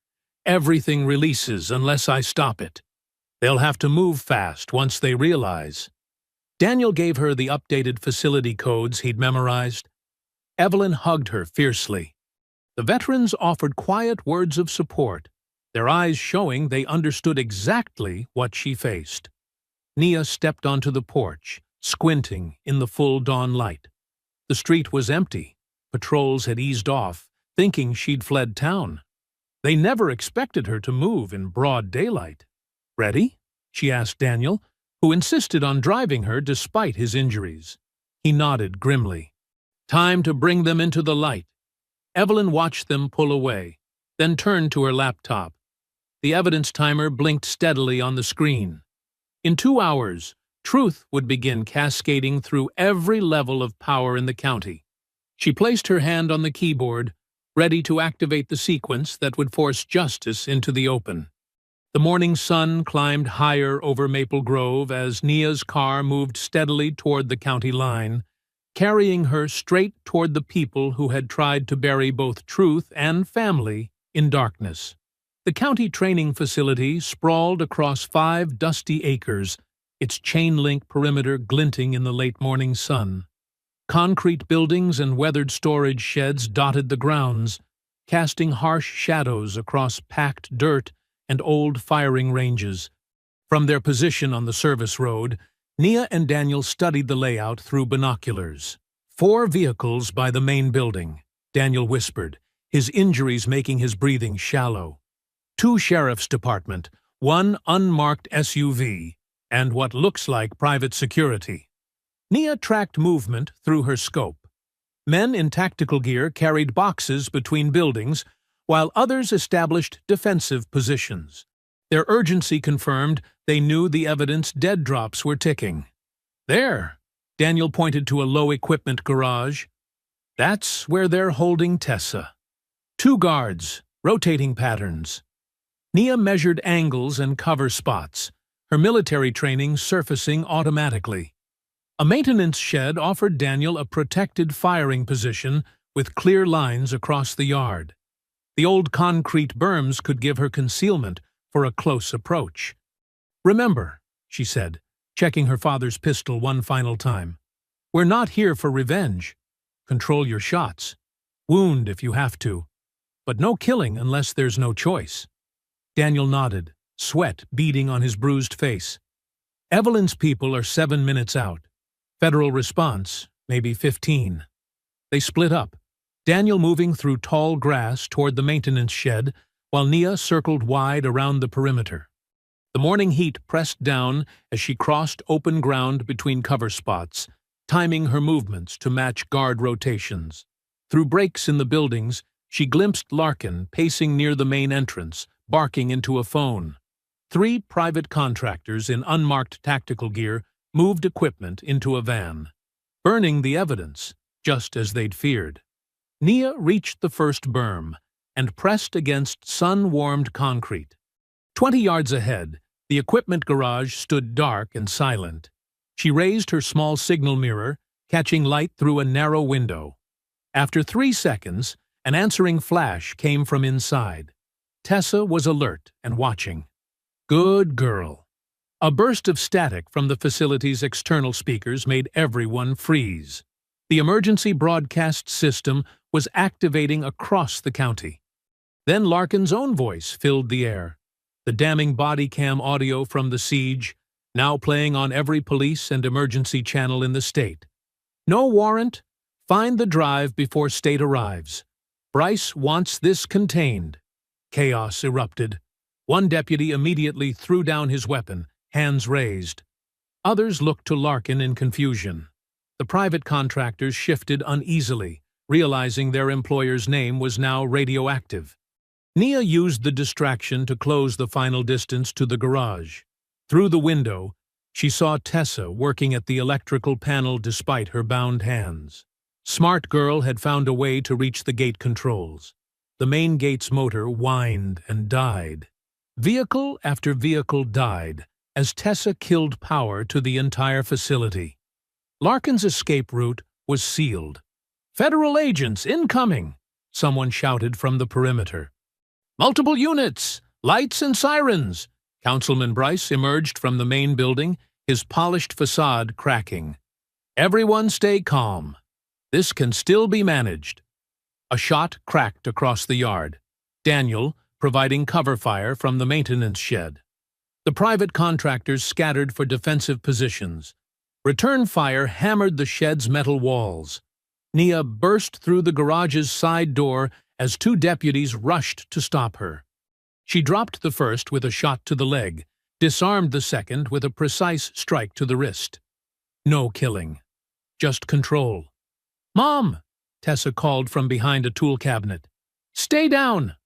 everything releases unless I stop it. They'll have to move fast once they realize. Daniel gave her the updated facility codes he'd memorized. Evelyn hugged her fiercely. The veterans offered quiet words of support, their eyes showing they understood exactly what she faced. Nia stepped onto the porch, squinting in the full dawn light. The street was empty. Patrols had eased off, thinking she'd fled town. They never expected her to move in broad daylight. Ready? She asked Daniel, who insisted on driving her despite his injuries. He nodded grimly. Time to bring them into the light. Evelyn watched them pull away, then turned to her laptop. The evidence timer blinked steadily on the screen. In 2 hours, truth would begin cascading through every level of power in the county. She placed her hand on the keyboard, ready to activate the sequence that would force justice into the open. The morning sun climbed higher over Maple Grove as Nia's car moved steadily toward the county line, carrying her straight toward the people who had tried to bury both truth and family in darkness. The county training facility sprawled across 5 dusty acres, its chain-link perimeter glinting in the late morning sun. Concrete buildings and weathered storage sheds dotted the grounds, casting harsh shadows across packed dirt and old firing ranges. From their position on the service road, Nia and Daniel studied the layout through binoculars. 4 vehicles by the main building, Daniel whispered, his injuries making his breathing shallow. 2 sheriff's department, 1 unmarked SUV, and what looks like private security. Nia tracked movement through her scope. Men in tactical gear carried boxes between buildings, while others established defensive positions. Their urgency confirmed they knew the evidence dead drops were ticking. There, Daniel pointed to a low-equipment garage. That's where they're holding Tessa. 2 guards, rotating patterns. Nia measured angles and cover spots, her military training surfacing automatically. A maintenance shed offered Daniel a protected firing position with clear lines across the yard. The old concrete berms could give her concealment for a close approach. "Remember," she said, checking her father's pistol one final time, "we're not here for revenge. Control your shots. Wound if you have to. But no killing unless there's no choice." Daniel nodded, sweat beading on his bruised face. "Evelyn's people are 7 minutes out. Federal response, maybe 15. They split up, Daniel moving through tall grass toward the maintenance shed, while Nia circled wide around the perimeter. The morning heat pressed down as she crossed open ground between cover spots, timing her movements to match guard rotations. Through breaks in the buildings, she glimpsed Larkin pacing near the main entrance, barking into a phone. 3 private contractors in unmarked tactical gear moved equipment into a van, burning the evidence, just as they'd feared. Nia reached the first berm and pressed against sun-warmed concrete. 20 yards ahead, the equipment garage stood dark and silent. She raised her small signal mirror, catching light through a narrow window. After 3 seconds, an answering flash came from inside. Tessa was alert and watching. "Good girl." A burst of static from the facility's external speakers made everyone freeze. The emergency broadcast system was activating across the county. Then Larkin's own voice filled the air, the damning body cam audio from the siege, now playing on every police and emergency channel in the state. "No warrant. Find the drive before state arrives. Bryce wants this contained." Chaos erupted. One deputy immediately threw down his weapon, hands raised. Others looked to Larkin in confusion. The private contractors shifted uneasily, realizing their employer's name was now radioactive. Nia used the distraction to close the final distance to the garage. Through the window, she saw Tessa working at the electrical panel despite her bound hands. Smart Girl had found a way to reach the gate controls. The main gate's motor whined and died. Vehicle after vehicle died as Tessa killed power to the entire facility. Larkin's escape route was sealed. "Federal agents incoming!" someone shouted from the perimeter. "Multiple units! Lights and sirens!" Councilman Bryce emerged from the main building, his polished facade cracking. "Everyone stay calm. This can still be managed." A shot cracked across the yard. Daniel, providing cover fire from the maintenance shed. The private contractors scattered for defensive positions. Return fire hammered the shed's metal walls. Nia burst through the garage's side door as 2 deputies rushed to stop her. She dropped the first with a shot to the leg, disarmed the second with a precise strike to the wrist. No killing. Just control. "Mom!" Tessa called from behind a tool cabinet. "Stay down!"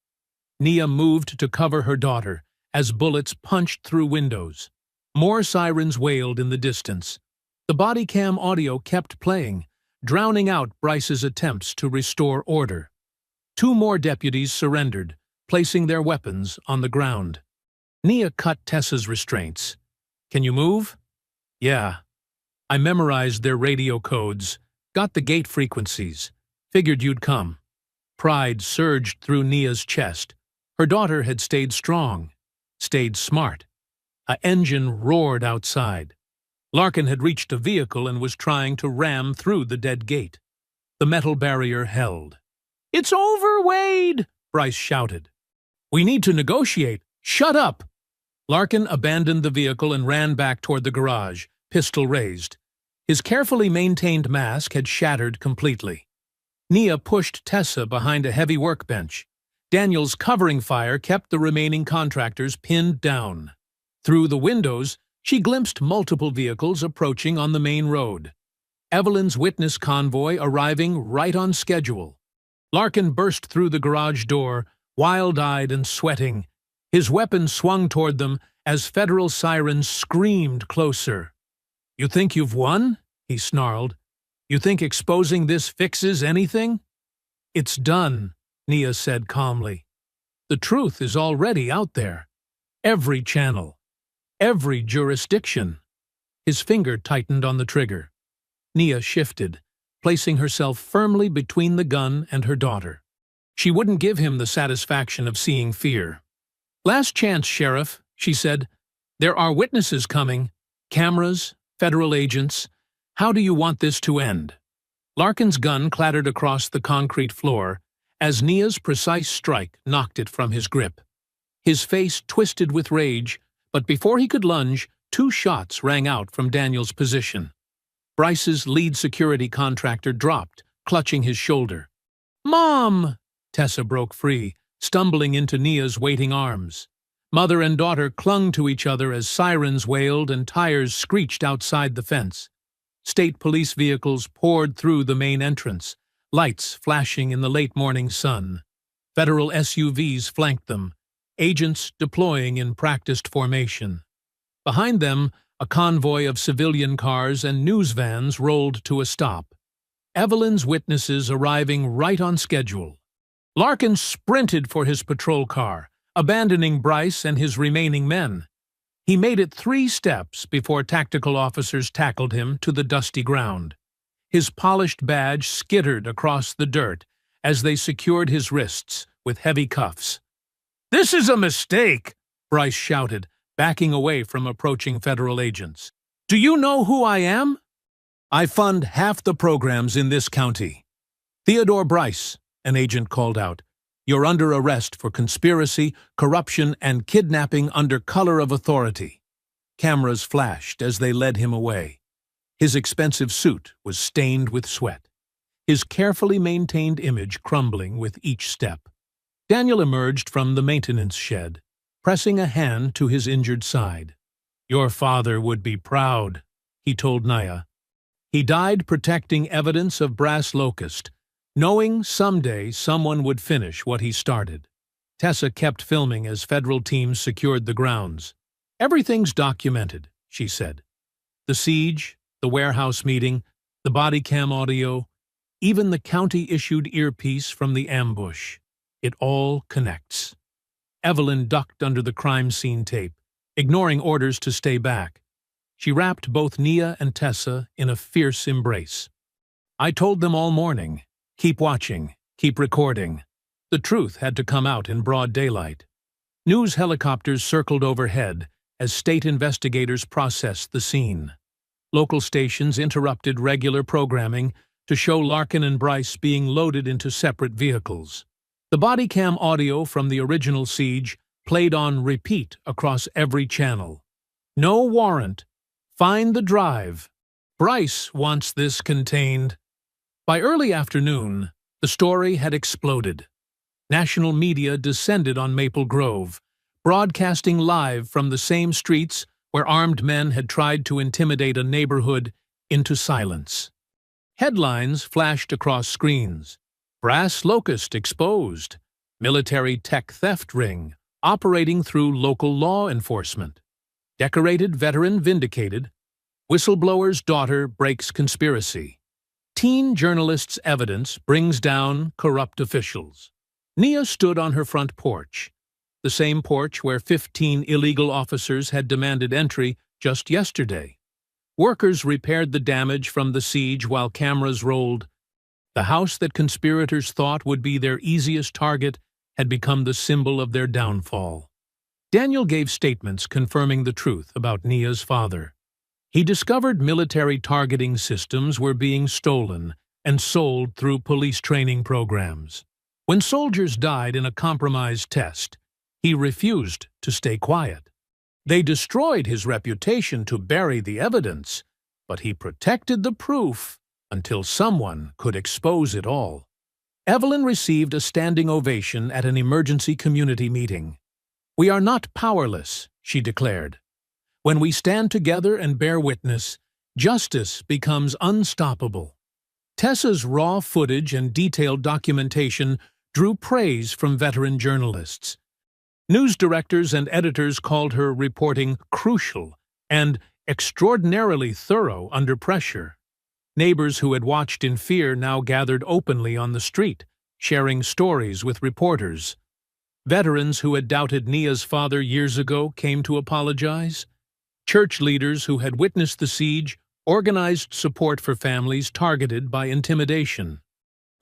Nia moved to cover her daughter as bullets punched through windows. More sirens wailed in the distance. The body cam audio kept playing, drowning out Bryce's attempts to restore order. 2 more deputies surrendered, placing their weapons on the ground. Nia cut Tessa's restraints. "Can you move?" "Yeah. I memorized their radio codes, got the gate frequencies. Figured you'd come." Pride surged through Nia's chest. Her daughter had stayed strong, stayed smart. An engine roared outside. Larkin had reached a vehicle and was trying to ram through the dead gate. The metal barrier held. "It's over, Wade!" Bryce shouted. "We need to negotiate. Shut up!" Larkin abandoned the vehicle and ran back toward the garage, pistol raised. His carefully maintained mask had shattered completely. Nia pushed Tessa behind a heavy workbench. Daniel's covering fire kept the remaining contractors pinned down. Through the windows, she glimpsed multiple vehicles approaching on the main road. Evelyn's witness convoy arriving right on schedule. Larkin burst through the garage door, wild-eyed and sweating. His weapon swung toward them as federal sirens screamed closer. "You think you've won?" he snarled. "You think exposing this fixes anything?" "It's done," Nia said calmly. "The truth is already out there. Every channel. Every jurisdiction." His finger tightened on the trigger. Nia shifted, placing herself firmly between the gun and her daughter. She wouldn't give him the satisfaction of seeing fear. "Last chance, Sheriff," she said. "There are witnesses coming. Cameras, federal agents. How do you want this to end?" Larkin's gun clattered across the concrete floor as Nia's precise strike knocked it from his grip. His face twisted with rage, but before he could lunge, 2 shots rang out from Daniel's position. Bryce's lead security contractor dropped, clutching his shoulder. "Mom!" Tessa broke free, stumbling into Nia's waiting arms. Mother and daughter clung to each other as sirens wailed and tires screeched outside the fence. State police vehicles poured through the main entrance, lights flashing in the late morning sun. Federal SUVs flanked them, agents deploying in practiced formation. Behind them, a convoy of civilian cars and news vans rolled to a stop. Evelyn's witnesses arriving right on schedule. Larkin sprinted for his patrol car, abandoning Bryce and his remaining men. He made it 3 steps before tactical officers tackled him to the dusty ground. His polished badge skittered across the dirt as they secured his wrists with heavy cuffs. "This is a mistake," Bryce shouted, backing away from approaching federal agents. "Do you know who I am?" "I fund half the programs in this county." "Theodore Bryce," an agent called out. "You're under arrest for conspiracy, corruption, and kidnapping under color of authority." Cameras flashed as they led him away. His expensive suit was stained with sweat, his carefully maintained image crumbling with each step. Daniel emerged from the maintenance shed, pressing a hand to his injured side. "Your father would be proud," he told Nia. "He died protecting evidence of Brass Locust, knowing someday someone would finish what he started." Tessa kept filming as federal teams secured the grounds. "Everything's documented," she said. "The siege, the warehouse meeting, the body cam audio, even the county-issued earpiece from the ambush. It all connects." Evelyn ducked under the crime scene tape, ignoring orders to stay back. She wrapped both Nia and Tessa in a fierce embrace. "I told them all morning. Keep watching, keep recording." The truth had to come out in broad daylight. News helicopters circled overhead as state investigators processed the scene. Local stations interrupted regular programming to show Larkin and Bryce being loaded into separate vehicles. The body cam audio from the original siege played on repeat across every channel. "No warrant. Find the drive. Bryce wants this contained." By early afternoon, the story had exploded. National media descended on Maple Grove, broadcasting live from the same streets where armed men had tried to intimidate a neighborhood into silence. Headlines flashed across screens. "Brass Locust exposed. Military tech theft ring operating through local law enforcement. Decorated veteran vindicated. Whistleblower's daughter breaks conspiracy. Teen journalist's evidence brings down corrupt officials." Nia stood on her front porch, the same porch where 15 illegal officers had demanded entry just yesterday. Workers repaired the damage from the siege while cameras rolled. The house that conspirators thought would be their easiest target had become the symbol of their downfall. Daniel gave statements confirming the truth about Nia's father. He discovered military targeting systems were being stolen and sold through police training programs. When soldiers died in a compromised test, he refused to stay quiet. They destroyed his reputation to bury the evidence, but he protected the proof until someone could expose it all. Evelyn received a standing ovation at an emergency community meeting. "We are not powerless," she declared. "When we stand together and bear witness, justice becomes unstoppable." Tessa's raw footage and detailed documentation drew praise from veteran journalists. News directors and editors called her reporting crucial and extraordinarily thorough under pressure. Neighbors who had watched in fear now gathered openly on the street, sharing stories with reporters. Veterans who had doubted Nia's father years ago came to apologize. Church leaders who had witnessed the siege organized support for families targeted by intimidation.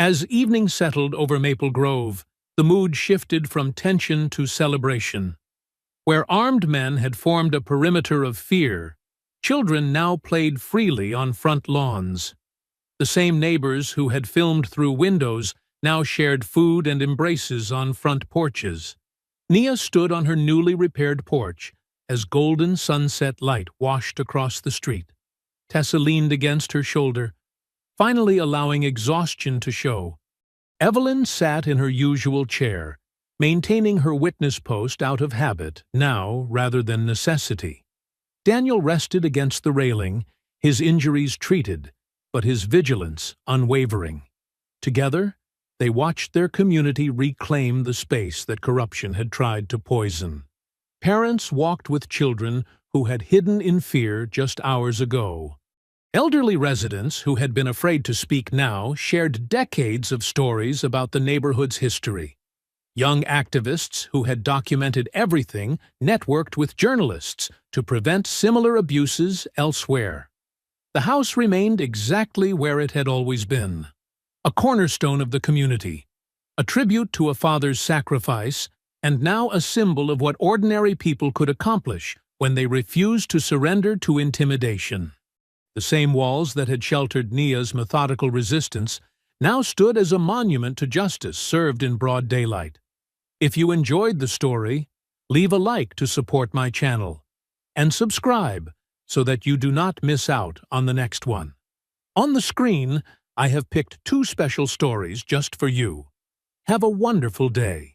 As evening settled over Maple Grove, the mood shifted from tension to celebration. Where armed men had formed a perimeter of fear, children now played freely on front lawns. The same neighbors who had filmed through windows now shared food and embraces on front porches. Nia stood on her newly repaired porch as golden sunset light washed across the street. Tessa leaned against her shoulder, finally allowing exhaustion to show. Evelyn sat in her usual chair, maintaining her witness post out of habit, now rather than necessity. Daniel rested against the railing, his injuries treated, but his vigilance unwavering. Together, they watched their community reclaim the space that corruption had tried to poison. Parents walked with children who had hidden in fear just hours ago. Elderly residents who had been afraid to speak now shared decades of stories about the neighborhood's history. Young activists who had documented everything networked with journalists to prevent similar abuses elsewhere. The house remained exactly where it had always been, a cornerstone of the community, a tribute to a father's sacrifice, and now a symbol of what ordinary people could accomplish when they refused to surrender to intimidation. The same walls that had sheltered Nia's methodical resistance now stood as a monument to justice served in broad daylight. If you enjoyed the story, leave a like to support my channel, and subscribe so that you do not miss out on the next one. On the screen, I have picked 2 special stories just for you. Have a wonderful day.